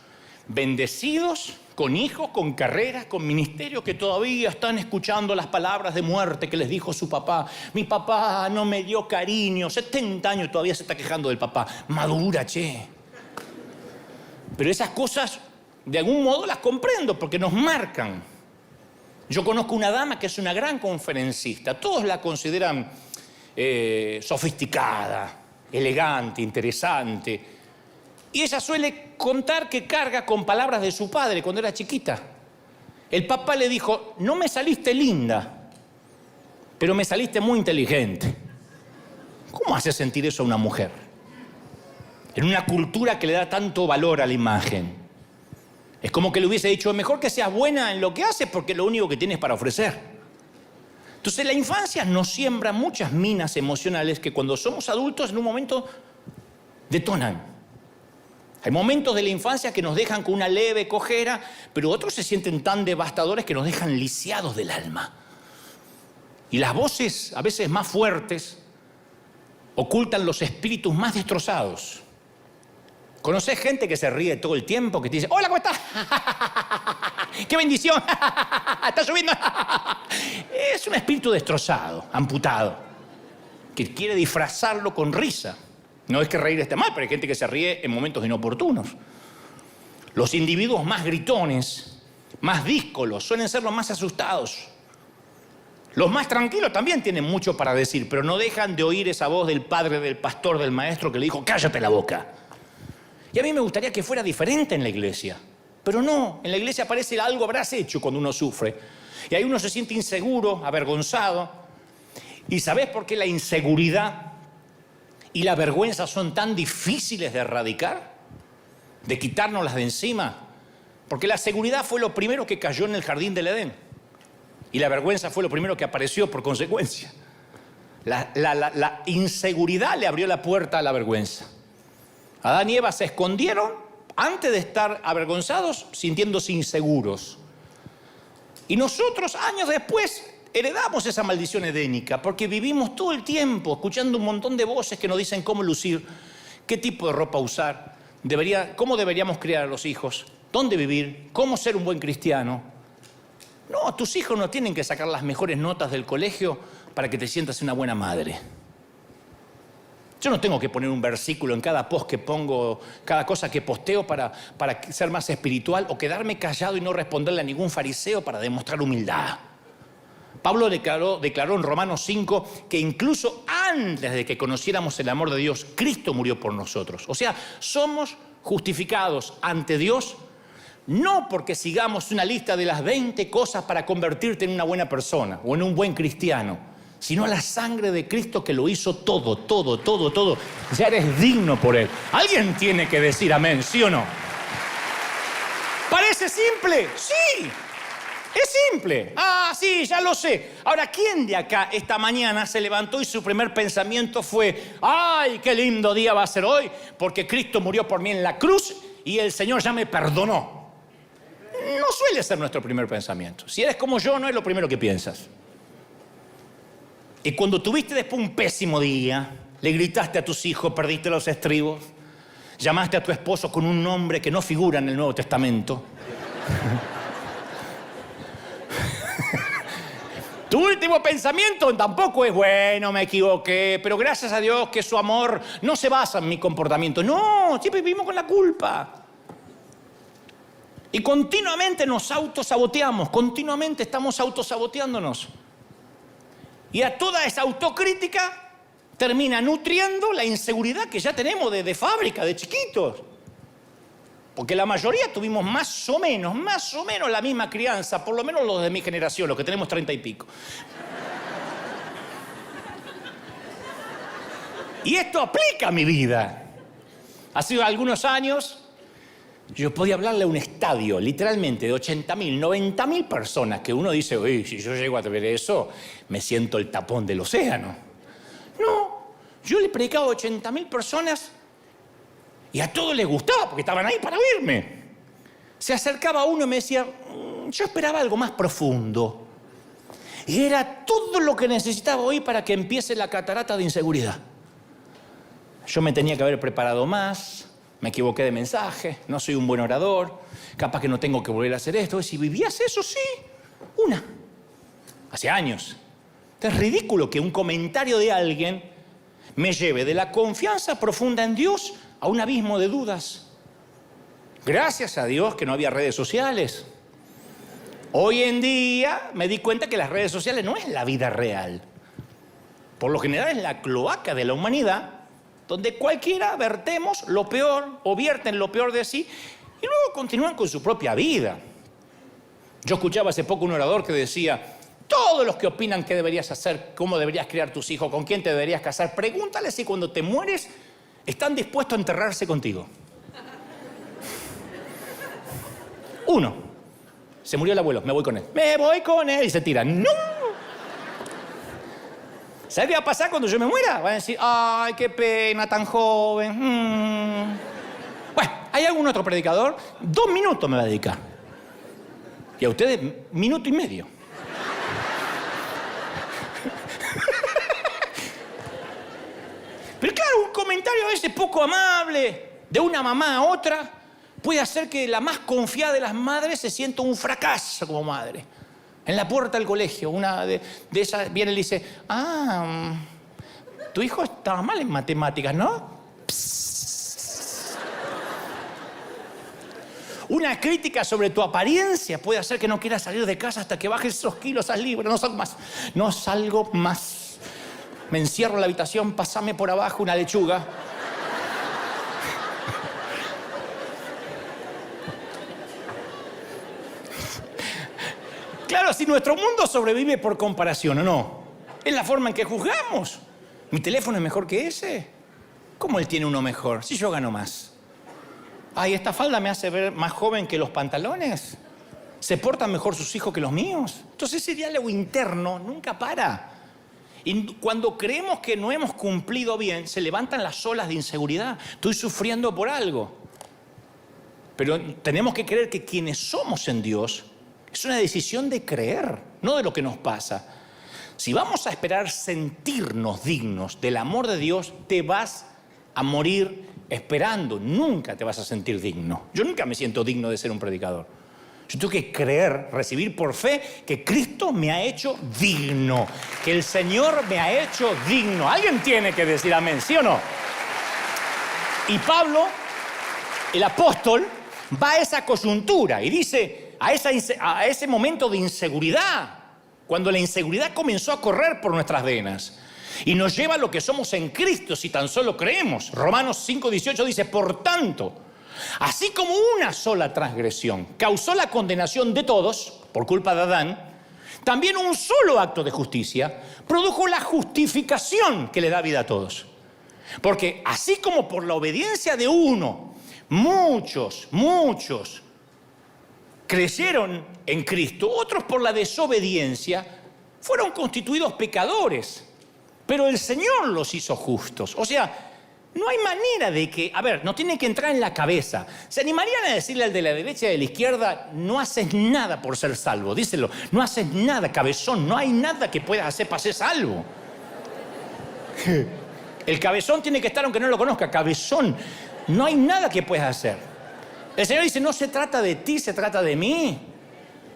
bendecidos, con hijos, con carreras, con ministerios que todavía están escuchando las palabras de muerte que les dijo su papá. Mi papá no me dio cariño, 70 años todavía se está quejando del papá. Madura, che. Pero esas cosas, de algún modo las comprendo porque nos marcan. Yo conozco una dama que es una gran conferencista. Todos la consideran sofisticada, elegante, interesante. Y ella suele contar que carga con palabras de su padre cuando era chiquita. El papá le dijo, no me saliste linda, pero me saliste muy inteligente. ¿Cómo hace sentir eso a una mujer? En una cultura que le da tanto valor a la imagen. Es como que le hubiese dicho, mejor que seas buena en lo que haces porque es lo único que tienes para ofrecer. Entonces la infancia nos siembra muchas minas emocionales que cuando somos adultos en un momento detonan. Hay momentos de la infancia que nos dejan con una leve cojera, pero otros se sienten tan devastadores que nos dejan lisiados del alma. Y las voces, a veces más fuertes, ocultan los espíritus más destrozados. ¿Conocés gente que se ríe todo el tiempo, que te dice, hola, ¿cómo estás? ¡Qué bendición! ¡Está subiendo! Es un espíritu destrozado, amputado, que quiere disfrazarlo con risa. No es que reír esté mal, pero hay gente que se ríe en momentos inoportunos. Los individuos más gritones, más díscolos, suelen ser los más asustados. Los más tranquilos también tienen mucho para decir, pero no dejan de oír esa voz del padre, del pastor, del maestro que le dijo, cállate la boca. Y a mí me gustaría que fuera diferente en la iglesia. Pero no, en la iglesia parece algo habrás hecho cuando uno sufre. Y ahí uno se siente inseguro, avergonzado. ¿Y sabés por qué la inseguridad y la vergüenza son tan difíciles de erradicar? De quitárnoslas de encima. Porque la seguridad fue lo primero que cayó en el jardín del Edén. Y la vergüenza fue lo primero que apareció por consecuencia. La inseguridad le abrió la puerta a la vergüenza. Adán y Eva se escondieron antes de estar avergonzados, sintiéndose inseguros. Y nosotros, años después, heredamos esa maldición edénica, porque vivimos todo el tiempo escuchando un montón de voces que nos dicen cómo lucir, qué tipo de ropa usar, cómo deberíamos criar a los hijos, dónde vivir, cómo ser un buen cristiano. No, tus hijos no tienen que sacar las mejores notas del colegio para que te sientas una buena madre. Yo no tengo que poner un versículo en cada post que pongo, cada cosa que posteo para ser más espiritual o quedarme callado y no responderle a ningún fariseo para demostrar humildad. Pablo declaró en Romanos 5 que incluso antes de que conociéramos el amor de Dios, Cristo murió por nosotros. O sea, somos justificados ante Dios no porque sigamos una lista de las 20 cosas para convertirte en una buena persona o en un buen cristiano, sino la sangre de Cristo que lo hizo todo. Ya eres digno por Él. Alguien tiene que decir amén, ¿sí o no? ¿Parece simple? Sí. Es simple. Ah, sí, ya lo sé. Ahora, ¿quién de acá esta mañana se levantó y su primer pensamiento fue, ¡ay, qué lindo día va a ser hoy! Porque Cristo murió por mí en la cruz y el Señor ya me perdonó. No suele ser nuestro primer pensamiento. Si eres como yo, no es lo primero que piensas. Y cuando tuviste después un pésimo día, le gritaste a tus hijos, perdiste los estribos, llamaste a tu esposo con un nombre que no figura en el Nuevo Testamento. Tu último pensamiento tampoco es, bueno, me equivoqué, pero gracias a Dios que su amor no se basa en mi comportamiento. No, siempre vivimos con la culpa. Y continuamente nos autosaboteamos, continuamente estamos autosaboteándonos. Y a toda esa autocrítica termina nutriendo la inseguridad que ya tenemos de fábrica, de chiquitos. Porque la mayoría tuvimos más o menos la misma crianza, por lo menos los de mi generación, los que tenemos 30 y pico. Y esto aplica a mi vida. Hace algunos años yo podía hablarle a un estadio, literalmente, de 80.000, 90.000 personas, que uno dice, uy, si yo llego a ver eso, me siento el tapón del océano. No, yo le predicaba a 80.000 personas y a todos les gustaba, porque estaban ahí para oírme. Se acercaba uno y me decía, yo esperaba algo más profundo. Y era todo lo que necesitaba oír para que empiece la catarata de inseguridad. Yo me tenía que haber preparado más, me equivoqué de mensaje, no soy un buen orador, capaz que no tengo que volver a hacer esto. Y si vivías eso, sí, hace años. Es ridículo que un comentario de alguien me lleve de la confianza profunda en Dios a un abismo de dudas. Gracias a Dios que no había redes sociales. Hoy en día me di cuenta que las redes sociales no es la vida real. Por lo general es la cloaca de la humanidad, donde cualquiera vertemos lo peor o vierten lo peor de sí y luego continúan con su propia vida. Yo escuchaba hace poco un orador que decía, todos los que opinan qué deberías hacer, cómo deberías criar tus hijos, con quién te deberías casar, pregúntale si cuando te mueres están dispuestos a enterrarse contigo. Uno, se murió el abuelo, me voy con él. Me voy con él y se tira. ¡No! ¿Sabes qué va a pasar cuando yo me muera? Van a decir, ay, qué pena, tan joven. Bueno, ¿hay algún otro predicador? 2 minutos me va a dedicar. Y a ustedes, 1 minuto y medio. Pero claro, un comentario a veces poco amable de una mamá a otra puede hacer que la más confiada de las madres se sienta un fracaso como madre. En la puerta del colegio, una de esas viene y le dice, tu hijo estaba mal en matemáticas, ¿no? Psst. Una crítica sobre tu apariencia puede hacer que no quieras salir de casa hasta que bajes esos kilos, esas libras. No salgo más. Me encierro en la habitación, pásame por abajo una lechuga. Claro, si nuestro mundo sobrevive por comparación, ¿o no? Es la forma en que juzgamos. ¿Mi teléfono es mejor que ese? ¿Cómo él tiene uno mejor? Si yo gano más. Ay, ¿esta falda me hace ver más joven que los pantalones? ¿Se portan mejor sus hijos que los míos? Entonces ese diálogo interno nunca para. Y cuando creemos que no hemos cumplido bien, se levantan las olas de inseguridad. Estoy sufriendo por algo. Pero tenemos que creer que quienes somos en Dios es una decisión de creer, no de lo que nos pasa. Si vamos a esperar sentirnos dignos del amor de Dios, te vas a morir esperando. Nunca te vas a sentir digno. Yo nunca me siento digno de ser un predicador. Yo tengo que creer, recibir por fe que Cristo me ha hecho digno, que el Señor me ha hecho digno. Alguien tiene que decir amén, ¿sí o no? Y Pablo, el apóstol, va a esa coyuntura y dice, a ese momento de inseguridad, cuando la inseguridad comenzó a correr por nuestras venas y nos lleva a lo que somos en Cristo si tan solo creemos. Romanos 5:18 dice, por tanto, así como una sola transgresión causó la condenación de todos por culpa de Adán, también un solo acto de justicia produjo la justificación que le da vida a todos. Porque así como por la obediencia de uno, muchos creyeron en Cristo, otros por la desobediencia fueron constituidos pecadores, pero el Señor los hizo justos. O sea, no hay manera de que, no tiene que entrar en la cabeza. ¿Se animarían a decirle al de la derecha y de la izquierda, no haces nada por ser salvo? Díselo, no haces nada, cabezón, no hay nada que puedas hacer para ser salvo. El cabezón tiene que estar aunque no lo conozca. Cabezón, no hay nada que puedas hacer. El Señor dice, no se trata de ti, se trata de mí.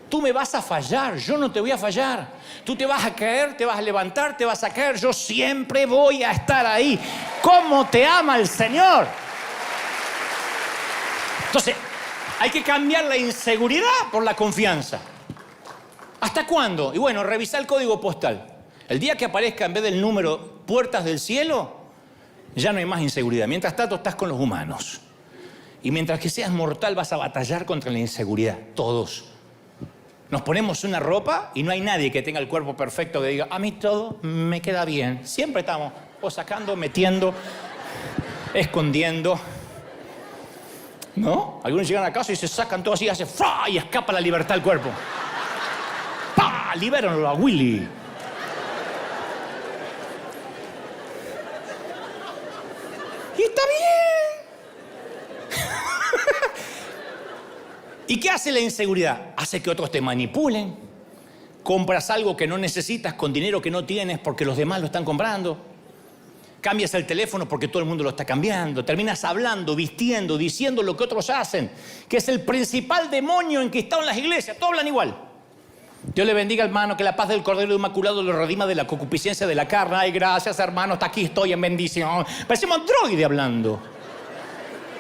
Tú me vas a fallar, yo no te voy a fallar. Tú te vas a caer, te vas a levantar, te vas a caer. Yo siempre voy a estar ahí. ¿Cómo te ama el Señor? Entonces, hay que cambiar la inseguridad por la confianza. ¿Hasta cuándo? Y bueno, revisa el código postal. El día que aparezca en vez del número puertas del cielo, ya no hay más inseguridad. Mientras tanto, estás con los humanos. Y mientras que seas mortal, vas a batallar contra la inseguridad. Todos. Nos ponemos una ropa y no hay nadie que tenga el cuerpo perfecto que diga, a mí todo me queda bien. Siempre estamos o sacando, metiendo, escondiendo. ¿No? Algunos llegan a casa y se sacan todo así, hace ¡fra! Y escapa la libertad del cuerpo. ¡Pah! Libéranlo a Willy. Y está bien. ¿Y qué hace la inseguridad? Hace que otros te manipulen. Compras algo que no necesitas con dinero que no tienes porque los demás lo están comprando. Cambias el teléfono porque todo el mundo lo está cambiando. Terminas hablando, vistiendo, diciendo lo que otros hacen, que es el principal demonio enquistado en las iglesias. Todos hablan igual. Dios le bendiga, hermano, que la paz del Cordero Inmaculado lo redima de la concupiscencia de la carne. Ay, gracias, hermano, hasta aquí estoy en bendición. Parecemos androide hablando.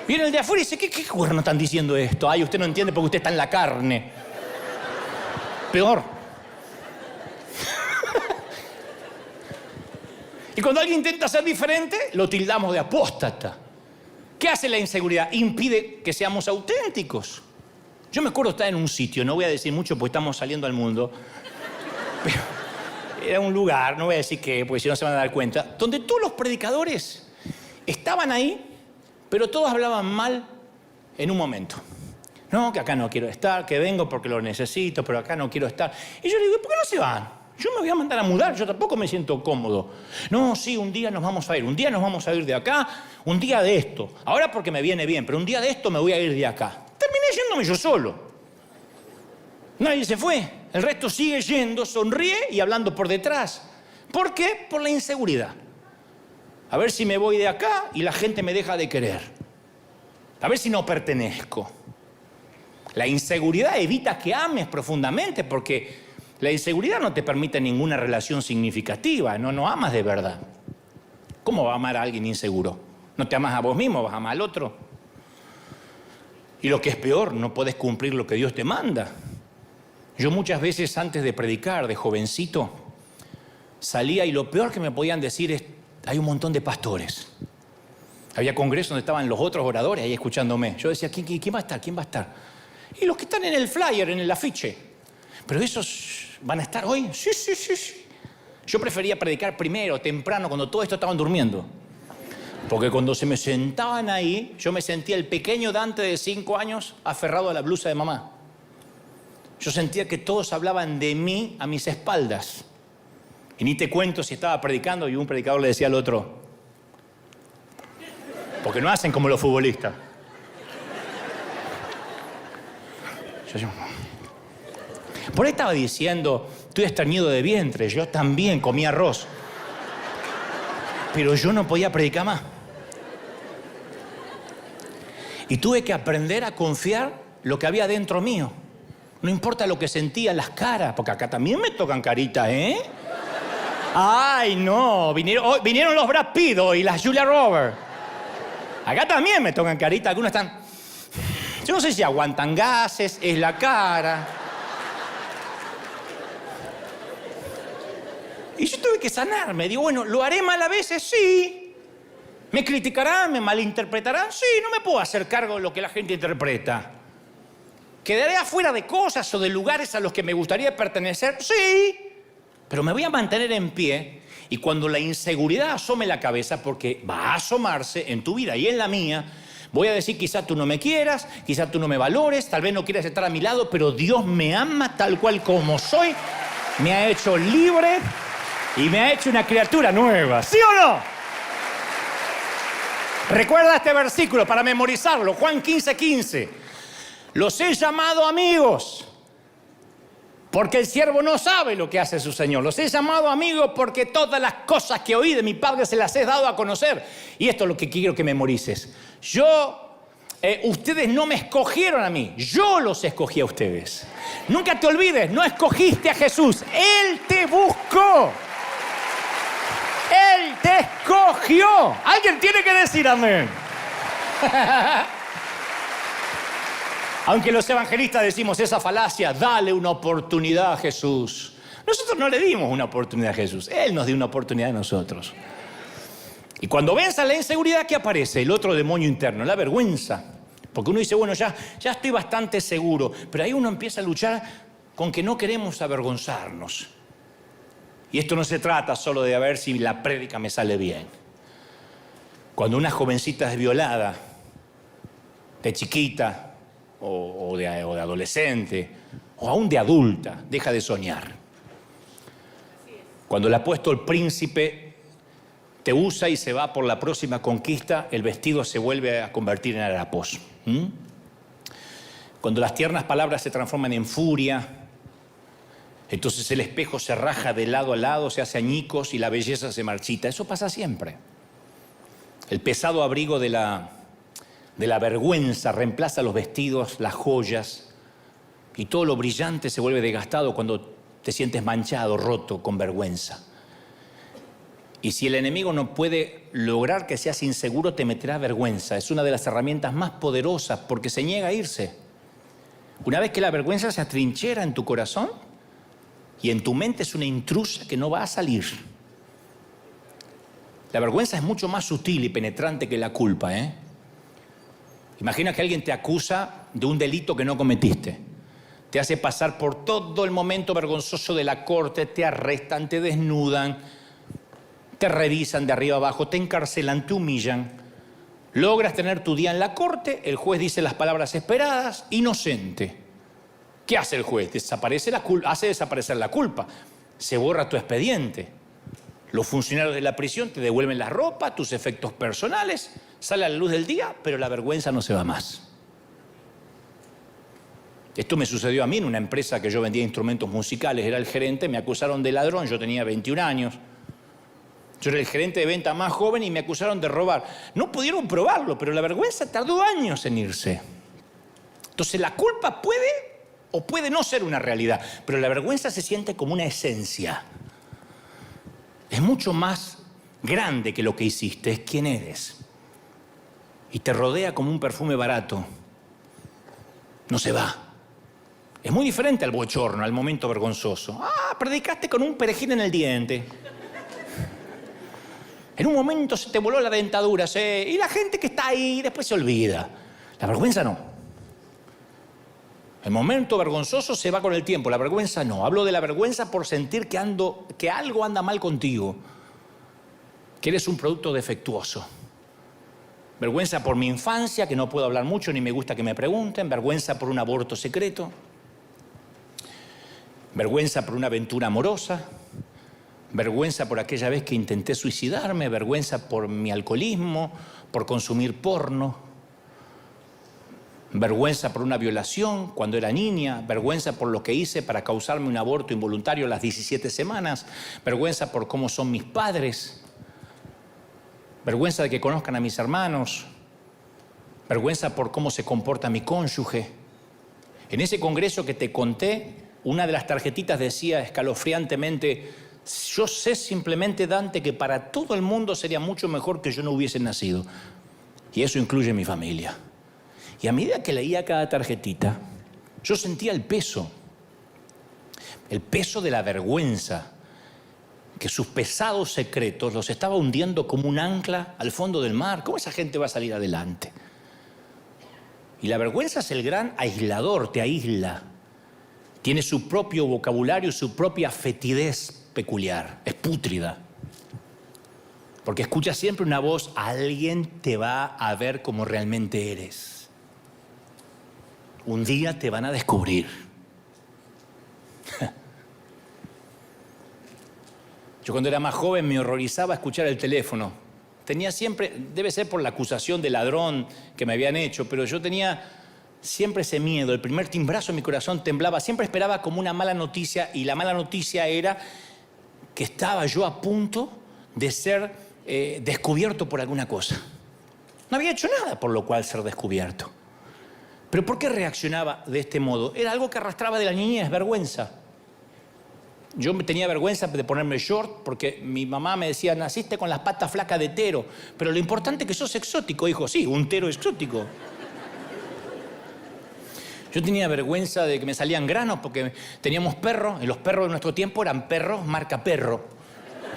Viene el de afuera y dice, ¿qué cuerno están diciendo esto? Ay, usted no entiende porque usted está en la carne. Peor. Y cuando alguien intenta ser diferente, lo tildamos de apóstata. ¿Qué hace la inseguridad? Impide que seamos auténticos. Yo me acuerdo estar en un sitio, no voy a decir mucho porque estamos saliendo al mundo, pero era un lugar, no voy a decir qué, porque si no se van a dar cuenta, donde todos los predicadores estaban ahí, pero todos hablaban mal en un momento. No, que acá no quiero estar, que vengo porque lo necesito, pero acá no quiero estar. Y yo le digo, ¿por qué no se van? Yo me voy a mandar a mudar, yo tampoco me siento cómodo. No, sí, un día nos vamos a ir, un día nos vamos a ir de acá, un día de esto. Ahora porque me viene bien, pero un día de esto me voy a ir de acá. Terminé yéndome yo solo. Nadie se fue. El resto sigue yendo, sonríe y hablando por detrás. ¿Por qué? Por la inseguridad. A ver si me voy de acá y la gente me deja de querer. A ver si no pertenezco. La inseguridad evita que ames profundamente porque la inseguridad no te permite ninguna relación significativa. No amas de verdad. ¿Cómo va a amar a alguien inseguro? No te amas a vos mismo, vas a amar al otro. Y lo que es peor, no puedes cumplir lo que Dios te manda. Yo muchas veces antes de predicar, de jovencito, salía y lo peor que me podían decir es, hay un montón de pastores. Había congresos donde estaban los otros oradores ahí escuchándome. Yo decía, ¿quién va a estar? ¿Quién va a estar? Y los que están en el flyer, en el afiche. ¿Pero esos van a estar hoy? Sí. Yo prefería predicar primero, temprano, cuando todo esto estaban durmiendo. Porque cuando se me sentaban ahí, yo me sentía el pequeño Dante de 5 años aferrado a la blusa de mamá. Yo sentía que todos hablaban de mí a mis espaldas. Y ni te cuento si estaba predicando y un predicador le decía al otro, porque no hacen como los futbolistas. Por ahí estaba diciendo, estoy estreñido de vientre, yo también comí arroz. Pero yo no podía predicar más. Y tuve que aprender a confiar lo que había dentro mío. No importa lo que sentía en las caras, porque acá también me tocan caritas, ¿eh? Ay, no, vinieron los Brad Pitt y las Julia Roberts. Acá también me tocan caritas, algunos están... Yo no sé si aguantan gases, es la cara. Y yo tuve que sanarme. Digo, bueno, ¿lo haré mal a veces? Sí. ¿Me criticarán? ¿Me malinterpretarán? Sí, no me puedo hacer cargo de lo que la gente interpreta. ¿Quedaré afuera de cosas o de lugares a los que me gustaría pertenecer? Sí. Pero me voy a mantener en pie y cuando la inseguridad asome la cabeza, porque va a asomarse en tu vida y en la mía, voy a decir, quizá tú no me quieras, quizá tú no me valores, tal vez no quieras estar a mi lado, pero Dios me ama tal cual como soy, me ha hecho libre y me ha hecho una criatura nueva. ¿Sí o no? Recuerda este versículo para memorizarlo, Juan 15:15. Los he llamado amigos porque el siervo no sabe lo que hace su Señor. Los he llamado amigos porque todas las cosas que oí de mi Padre se las he dado a conocer. Y esto es lo que quiero que memorices. Ustedes no me escogieron a mí, yo los escogí a ustedes. Nunca te olvides, no escogiste a Jesús, Él te buscó. Él te escogió. Alguien tiene que decir amén. Aunque los evangelistas decimos esa falacia, dale una oportunidad a Jesús. Nosotros no le dimos una oportunidad a Jesús, Él nos dio una oportunidad a nosotros. Y cuando venza la inseguridad, ¿qué aparece? El otro demonio interno, la vergüenza. Porque uno dice, bueno, ya estoy bastante seguro. Pero ahí uno empieza a luchar con que no queremos avergonzarnos. Y esto no se trata solo de a ver si la prédica me sale bien. Cuando una jovencita es violada, de chiquita, o de adolescente, o aún de adulta, deja de soñar. Cuando el apóstol príncipe te usa y se va por la próxima conquista, el vestido se vuelve a convertir en harapos. Cuando las tiernas palabras se transforman en furia, entonces el espejo se raja de lado a lado, se hace añicos y la belleza se marchita. Eso pasa siempre. El pesado abrigo de la vergüenza reemplaza los vestidos, las joyas, y todo lo brillante se vuelve desgastado cuando te sientes manchado, roto, con vergüenza. Y si el enemigo no puede lograr que seas inseguro, te meterá vergüenza. Es una de las herramientas más poderosas porque se niega a irse. Una vez que la vergüenza se atrinchera en tu corazón y en tu mente, es una intrusa que no va a salir. La vergüenza es mucho más sutil y penetrante que la culpa, Imagina que alguien te acusa de un delito que no cometiste. Te hace pasar por todo el momento vergonzoso de la corte, te arrestan, te desnudan, te revisan de arriba abajo, te encarcelan, te humillan. Logras tener tu día en la corte, el juez dice las palabras esperadas, inocente. ¿Qué hace el juez? Hace desaparecer la culpa. Se borra tu expediente. Los funcionarios de la prisión te devuelven la ropa, tus efectos personales, sale a la luz del día, pero la vergüenza no se va más. Esto me sucedió a mí en una empresa que yo vendía instrumentos musicales, era el gerente, me acusaron de ladrón, yo tenía 21 años. Yo era el gerente de venta más joven y me acusaron de robar. No pudieron probarlo, pero la vergüenza tardó años en irse. Entonces la culpa puede o puede no ser una realidad, pero la vergüenza se siente como una esencia. Es mucho más grande que lo que hiciste, es quién eres. Y te rodea como un perfume barato. No se va. Es muy diferente al bochorno, al momento vergonzoso. Predicaste con un perejil en el diente. En un momento se te voló la dentadura, y la gente que está ahí después se olvida. La vergüenza no. El momento vergonzoso se va con el tiempo, la vergüenza no. Hablo de la vergüenza por sentir que algo anda mal contigo, que eres un producto defectuoso. Vergüenza por mi infancia, que no puedo hablar mucho ni me gusta que me pregunten. Vergüenza por un aborto secreto. Vergüenza por una aventura amorosa. Vergüenza por aquella vez que intenté suicidarme, vergüenza por mi alcoholismo, por consumir porno, vergüenza por una violación cuando era niña, vergüenza por lo que hice para causarme un aborto involuntario a las 17 semanas, vergüenza por cómo son mis padres, vergüenza de que conozcan a mis hermanos, vergüenza por cómo se comporta mi cónyuge. En ese congreso que te conté, una de las tarjetitas decía escalofriantemente: yo sé simplemente, Dante, que para todo el mundo sería mucho mejor que yo no hubiese nacido. Y eso incluye mi familia. Y a medida que leía cada tarjetita, yo sentía el peso de la vergüenza, que sus pesados secretos los estaba hundiendo como un ancla al fondo del mar. ¿Cómo esa gente va a salir adelante? Y la vergüenza es el gran aislador, te aísla. Tiene su propio vocabulario, su propia fetidez peculiar, es pútrida. Porque escuchas siempre una voz: alguien te va a ver como realmente eres. Un día te van a descubrir. Yo cuando era más joven me horrorizaba escuchar el teléfono. Tenía siempre, debe ser por la acusación de ladrón que me habían hecho, pero yo tenía siempre ese miedo, el primer timbrazo en mi corazón temblaba, siempre esperaba como una mala noticia, y la mala noticia era que estaba yo a punto de ser descubierto por alguna cosa. No había hecho nada por lo cual ser descubierto. ¿Pero por qué reaccionaba de este modo? Era algo que arrastraba de la niñez, vergüenza. Yo tenía vergüenza de ponerme short porque mi mamá me decía, naciste con las patas flacas de tero, pero lo importante es que sos exótico, hijo. Sí, un tero exótico. Yo tenía vergüenza de que me salían granos porque teníamos perros, y los perros de nuestro tiempo eran perros marca perro,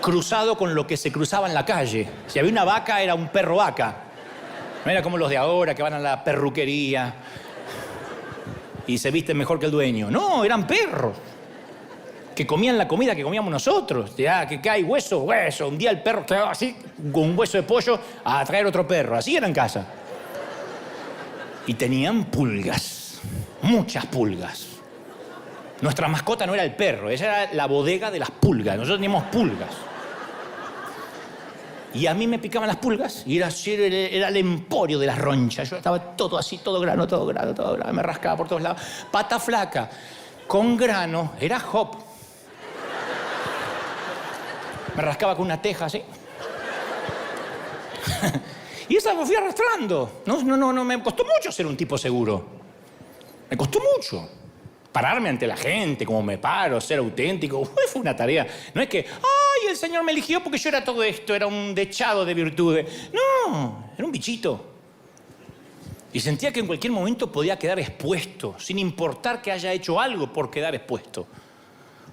cruzado con lo que se cruzaba en la calle. Si había una vaca, era un perro vaca. No era como los de ahora que van a la perruquería y se visten mejor que el dueño. No, eran perros que comían la comida que comíamos nosotros. Ya, que hay hueso, hueso. Un día el perro quedaba así, con un hueso de pollo, a traer otro perro. Así era en casa. Y tenían pulgas, muchas pulgas. Nuestra mascota no era el perro, esa era la bodega de las pulgas. Nosotros teníamos pulgas. Y a mí me picaban las pulgas y era el emporio de las ronchas. Yo estaba todo así, todo grano. Me rascaba por todos lados. Pata flaca, con grano, era hop. Me rascaba con una teja así. Y esa me fui arrastrando. No, me costó mucho ser un tipo seguro. Me costó mucho. Pararme ante la gente, como me paro, ser auténtico. Fue una tarea. No es que, ay, el Señor me eligió porque yo era todo esto, era un dechado de virtudes. No, era un bichito. Y sentía que en cualquier momento podía quedar expuesto, sin importar que haya hecho algo por quedar expuesto.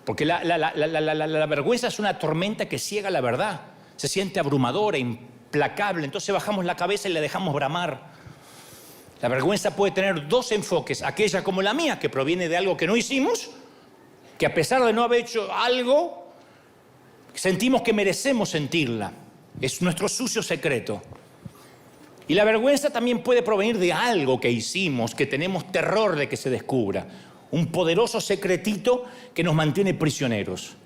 Porque la vergüenza es una tormenta que ciega la verdad. Se siente abrumadora, implacable. Entonces bajamos la cabeza y la dejamos bramar. La vergüenza puede tener dos enfoques. Aquella como la mía, que proviene de algo que no hicimos, que a pesar de no haber hecho algo, sentimos que merecemos sentirla. Es nuestro sucio secreto. Y la vergüenza también puede provenir de algo que hicimos, que tenemos terror de que se descubra. Un poderoso secretito que nos mantiene prisioneros.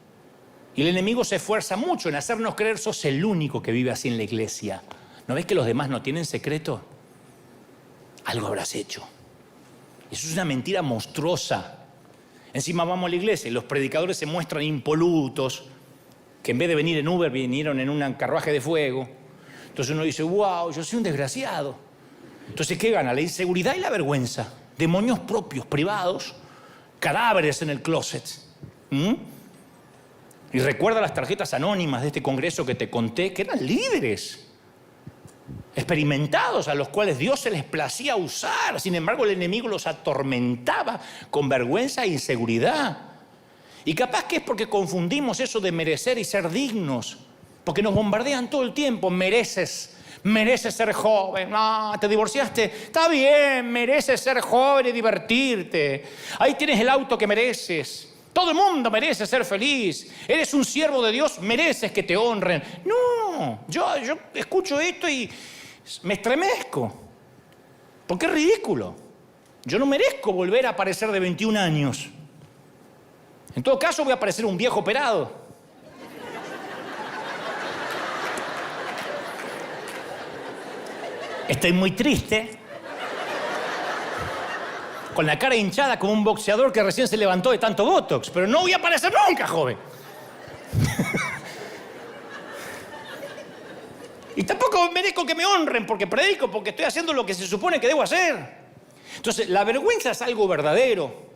Y el enemigo se esfuerza mucho en hacernos creer sos el único que vive así en la iglesia. ¿No ves que los demás no tienen secreto? Algo habrás hecho. Eso es una mentira monstruosa. Encima vamos a la iglesia y los predicadores se muestran impolutos, que en vez de venir en Uber vinieron en un carruaje de fuego. Entonces uno dice, wow, yo soy un desgraciado. Entonces, ¿qué gana? La inseguridad y la vergüenza. Demonios propios, privados, cadáveres en el closet. Y recuerda las tarjetas anónimas de este congreso que te conté, que eran líderes experimentados a los cuales Dios se les placía usar. Sin embargo, el enemigo los atormentaba con vergüenza e inseguridad. Y capaz que es porque confundimos eso de merecer y ser dignos, porque nos bombardean todo el tiempo. Mereces ser joven. No, te divorciaste. Está bien, mereces ser joven y divertirte. Ahí tienes el auto que mereces. Todo el mundo merece ser feliz. Eres un siervo de Dios, mereces que te honren. No, yo escucho esto y me estremezco. Porque es ridículo. Yo no merezco volver a aparecer de 21 años. En todo caso voy a parecer un viejo operado. Estoy muy triste. Con la cara hinchada como un boxeador que recién se levantó de tanto botox. Pero no voy a aparecer nunca, joven. Y tampoco merezco que me honren porque predico, porque estoy haciendo lo que se supone que debo hacer. Entonces, la vergüenza es algo verdadero.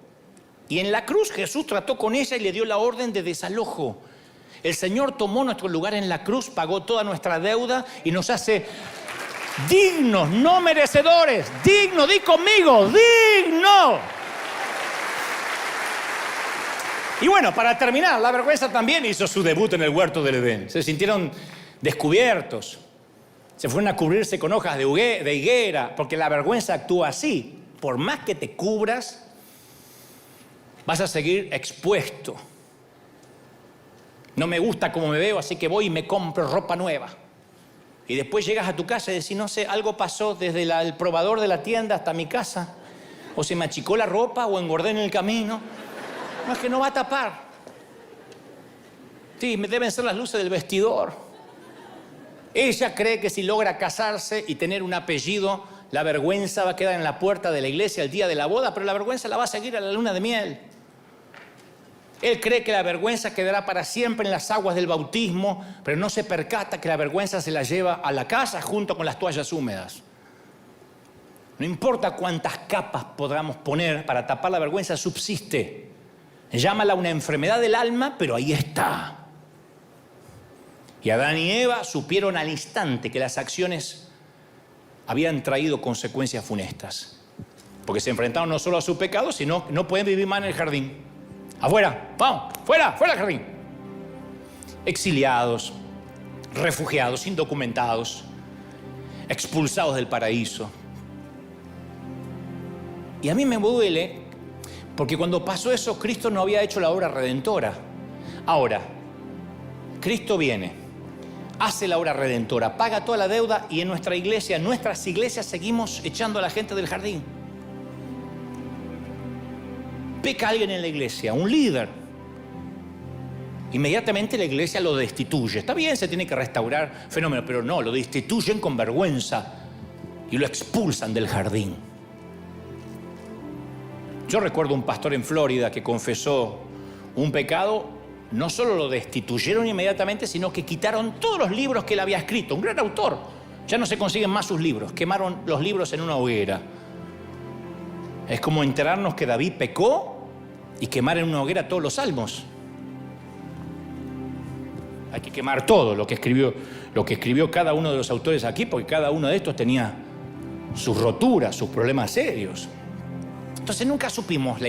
Y en la cruz Jesús trató con ella y le dio la orden de desalojo. El Señor tomó nuestro lugar en la cruz, pagó toda nuestra deuda y nos hace dignos, no merecedores. Digno, di conmigo, digno. Y bueno, para terminar, la vergüenza también hizo su debut en el huerto del Edén. Se sintieron descubiertos. Se fueron a cubrirse con hojas de higuera, porque la vergüenza actúa así. Por más que te cubras, vas a seguir expuesto. No me gusta cómo me veo, así que voy y me compro ropa nueva. Y después llegas a tu casa y decís, no sé, algo pasó desde el probador de la tienda hasta mi casa. O se me achicó la ropa o engordé en el camino. No, es que no va a tapar. Sí, me deben ser las luces del vestidor. Ella cree que si logra casarse y tener un apellido la vergüenza va a quedar en la puerta de la iglesia el día de la boda, pero la vergüenza la va a seguir a la luna de miel. Él cree que la vergüenza quedará para siempre en las aguas del bautismo, pero no se percata que la vergüenza se la lleva a la casa junto con las toallas húmedas. No importa cuántas capas podamos poner para tapar la vergüenza, subsiste. Llámala una enfermedad del alma, pero ahí está. Y Adán y Eva supieron al instante que las acciones habían traído consecuencias funestas. Porque se enfrentaron no solo a su pecado, sino que no pueden vivir más en el jardín. Afuera, vamos, fuera, fuera del jardín. Exiliados, refugiados, indocumentados, expulsados del paraíso. Y a mí me duele, porque cuando pasó eso, Cristo no había hecho la obra redentora. Ahora, Cristo viene, hace la obra redentora, paga toda la deuda y en nuestra iglesia, en nuestras iglesias, seguimos echando a la gente del jardín. Peca alguien en la iglesia, un líder. Inmediatamente la iglesia lo destituye. Está bien, se tiene que restaurar fenómeno, pero no, lo destituyen con vergüenza y lo expulsan del jardín. Yo recuerdo un pastor en Florida que confesó un pecado, no solo lo destituyeron inmediatamente, sino que quitaron todos los libros que él había escrito. Un gran autor. Ya no se consiguen más sus libros. Quemaron los libros en una hoguera. Es como enterarnos que David pecó y quemar en una hoguera todos los salmos. Hay que quemar todo lo que escribió cada uno de los autores aquí, porque cada uno de estos tenía sus roturas, sus problemas serios. Entonces nunca supimos la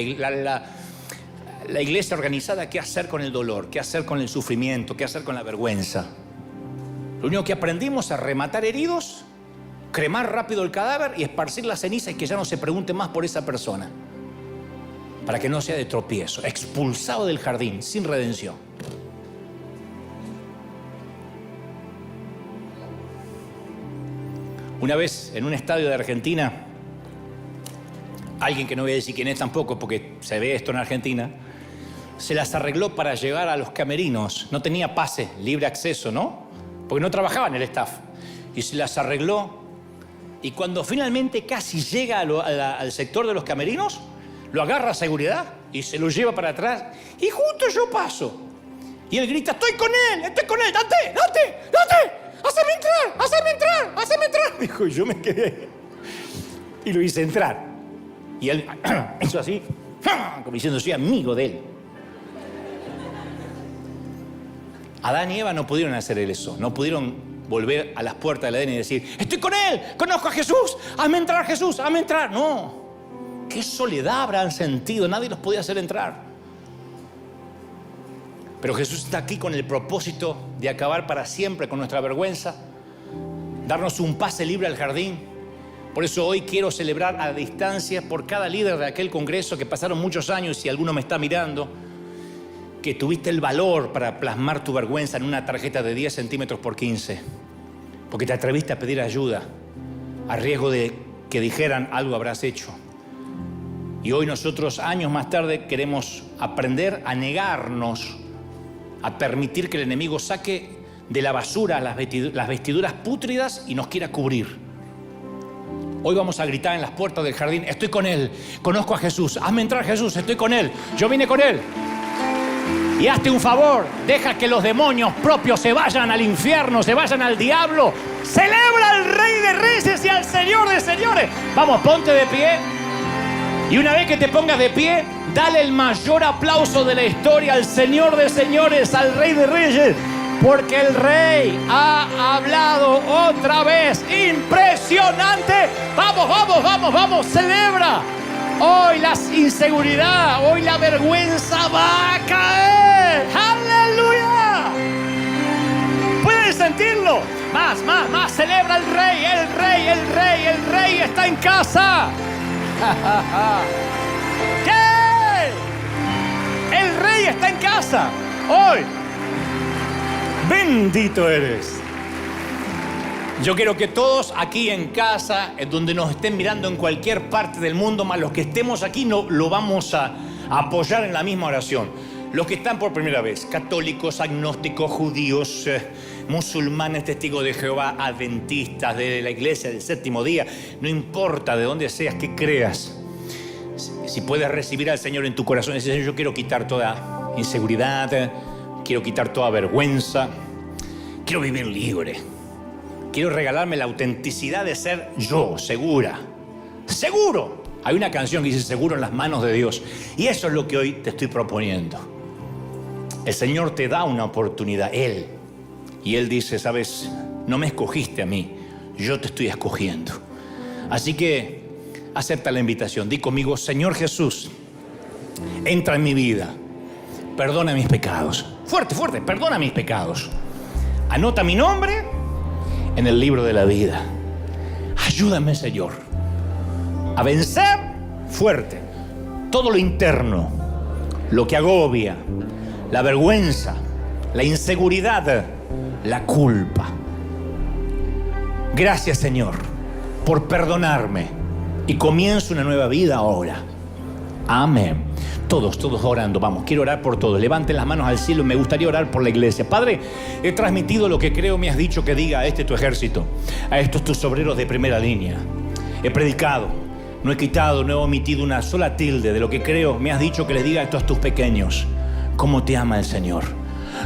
iglesia organizada qué hacer con el dolor, qué hacer con el sufrimiento, qué hacer con la vergüenza. Lo único que aprendimos es rematar heridos, cremar rápido el cadáver y esparcir la ceniza y que ya no se pregunte más por esa persona, para que no sea de tropiezo, expulsado del jardín, sin redención. Una vez en un estadio de Argentina, alguien que no voy a decir quién es tampoco, porque se ve esto en Argentina, se las arregló para llegar a los camerinos. No tenía pase, libre acceso, ¿no? Porque no trabajaba en el staff. Y se las arregló. Y cuando finalmente casi llega al sector de los camerinos, lo agarra a seguridad y se lo lleva para atrás. Y justo yo paso. Y él grita, estoy con él, date, haceme entrar. Dijo, y yo me quedé. Y lo hice entrar. Y él hizo así, como diciendo, soy amigo de él. Adán y Eva no pudieron hacer eso, no pudieron volver a las puertas del Edén y decir, estoy con él, conozco a Jesús, hazme entrar. No, qué soledad habrán sentido, nadie los podía hacer entrar. Pero Jesús está aquí con el propósito de acabar para siempre con nuestra vergüenza, darnos un pase libre al jardín. Por eso hoy quiero celebrar a distancia por cada líder de aquel congreso que pasaron muchos años, y alguno me está mirando, que tuviste el valor para plasmar tu vergüenza en una tarjeta de 10 centímetros por 15, porque te atreviste a pedir ayuda, a riesgo de que dijeran algo habrás hecho. Y hoy nosotros, años más tarde, queremos aprender a negarnos, a permitir que el enemigo saque de la basura las vestiduras pútridas y nos quiera cubrir. Hoy vamos a gritar en las puertas del jardín, estoy con él, conozco a Jesús, hazme entrar Jesús, estoy con él, yo vine con él. Y hazte un favor, deja que los demonios propios se vayan al infierno, se vayan al diablo. Celebra al Rey de Reyes y al Señor de Señores. Vamos, ponte de pie. Y una vez que te pongas de pie, dale el mayor aplauso de la historia al Señor de Señores, al Rey de Reyes. Porque el Rey ha hablado otra vez. ¡Impresionante! ¡Vamos! ¡Celebra! Hoy la inseguridad, hoy la vergüenza va a caer. ¡Aleluya! ¿Pueden sentirlo? Más. Celebra el Rey está en casa. ¿Qué? El Rey está en casa. Hoy. Bendito eres. Yo quiero que todos aquí en casa, en donde nos estén mirando en cualquier parte del mundo, más los que estemos aquí, lo vamos a apoyar en la misma oración. Los que están por primera vez, católicos, agnósticos, judíos, musulmanes, testigos de Jehová, adventistas, de la iglesia del séptimo día, no importa de dónde seas, que creas. Si puedes recibir al Señor en tu corazón, decir: Señor, yo quiero quitar toda inseguridad, quiero quitar toda vergüenza, quiero vivir libre, quiero regalarme la autenticidad de ser yo, segura, seguro. Hay una canción que dice: seguro en las manos de Dios. Y eso es lo que hoy te estoy proponiendo. El Señor te da una oportunidad, Él. Y Él dice: sabes, no me escogiste a mí, yo te estoy escogiendo. Así que acepta la invitación. Di conmigo: Señor Jesús, entra en mi vida, perdona mis pecados. Fuerte, fuerte, perdona mis pecados. Anota mi nombre en el libro de la vida. Ayúdame, Señor, a vencer fuerte todo lo interno, lo que agobia, la vergüenza, la inseguridad, la culpa. Gracias, Señor, por perdonarme, y comienzo una nueva vida ahora. Amén. Todos orando. Vamos, quiero orar por todos. Levanten las manos al cielo. Me gustaría orar por la iglesia. Padre, he transmitido lo que creo me has dicho que diga a este tu ejército, a estos tus obreros de primera línea. He predicado, no he quitado, no he omitido una sola tilde de lo que creo me has dicho que les diga a estos tus pequeños. ¿Cómo te ama el Señor?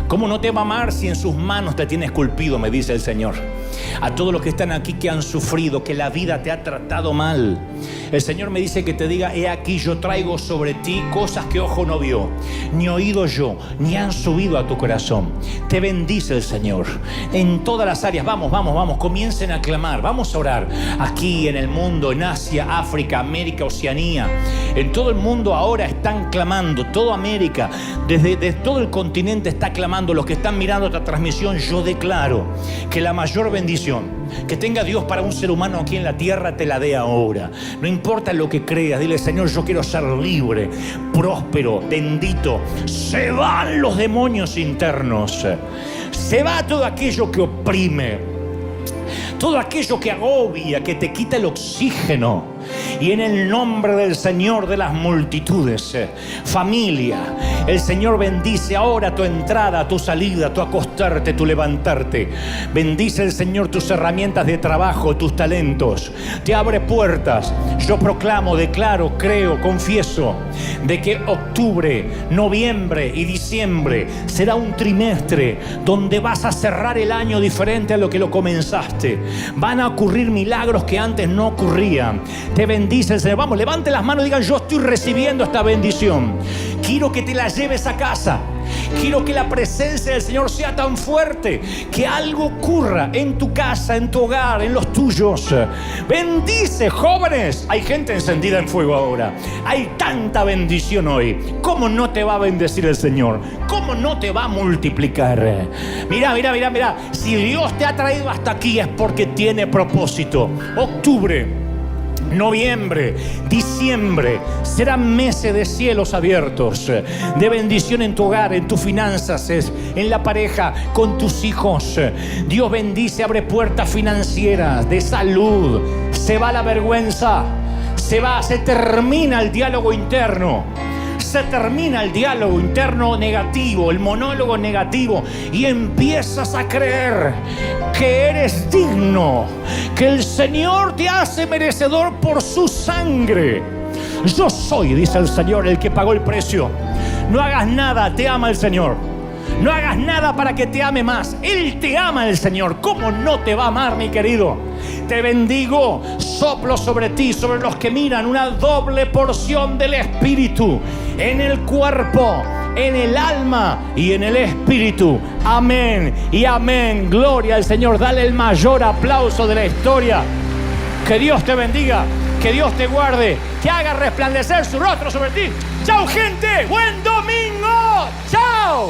¿Cómo no te va a amar si en sus manos te tiene esculpido? Me dice el Señor. A todos los que están aquí, que han sufrido, que la vida te ha tratado mal, el Señor me dice que te diga: he aquí, yo traigo sobre ti cosas que ojo no vio, ni oído yo, ni han subido a tu corazón. Te bendice el Señor en todas las áreas. Vamos, comiencen a clamar, vamos a orar. Aquí en el mundo, en Asia, África, América, Oceanía, en todo el mundo ahora están clamando. Toda América, desde todo el continente está clamando. Los que están mirando esta transmisión, yo declaro que la mayor bendición que tenga Dios para un ser humano aquí en la tierra te la dé ahora. No importa lo que creas, dile: Señor, yo quiero ser libre, próspero, bendito. Se van los demonios internos, se va todo aquello que oprime, todo aquello que agobia, que te quita el oxígeno. Y en el nombre del Señor de las multitudes, familia, el Señor bendice ahora tu entrada, tu salida, tu acostarte, tu levantarte. Bendice el Señor tus herramientas de trabajo, tus talentos. Te abre puertas. Yo proclamo, declaro, creo, confieso de que octubre, noviembre y diciembre será un trimestre donde vas a cerrar el año diferente a lo que lo comenzaste. Van a ocurrir milagros que antes no ocurrían. Te bendice el Señor. Vamos, levanten las manos y digan: yo estoy recibiendo esta bendición. Quiero que te la lleves a casa. Quiero que la presencia del Señor sea tan fuerte que algo ocurra en tu casa, en tu hogar, en los tuyos. Bendice, jóvenes. Hay gente encendida en fuego ahora. Hay tanta bendición hoy. ¿Cómo no te va a bendecir el Señor? ¿Cómo no te va a multiplicar? Mira. Si Dios te ha traído hasta aquí es porque tiene propósito. Octubre, noviembre, diciembre serán meses de cielos abiertos, de bendición en tu hogar, en tus finanzas, en la pareja, con tus hijos. Dios bendice, abre puertas financieras, de salud. Se va la vergüenza, se termina el diálogo interno. Se termina el diálogo interno negativo, el monólogo negativo, y empiezas a creer que eres digno, que el Señor te hace merecedor por su sangre. Yo soy, dice el Señor, el que pagó el precio. No hagas nada, te ama el Señor. No hagas nada para que te ame más. Él te ama, el Señor. ¿Cómo no te va a amar, mi querido? Te bendigo, soplo sobre ti, sobre los que miran, una doble porción del Espíritu en el cuerpo, en el alma y en el Espíritu. Amén y amén. Gloria al Señor. Dale el mayor aplauso de la historia. Que Dios te bendiga, que Dios te guarde, que haga resplandecer su rostro sobre ti. ¡Chao, gente! ¡Buen domingo! ¡Chao!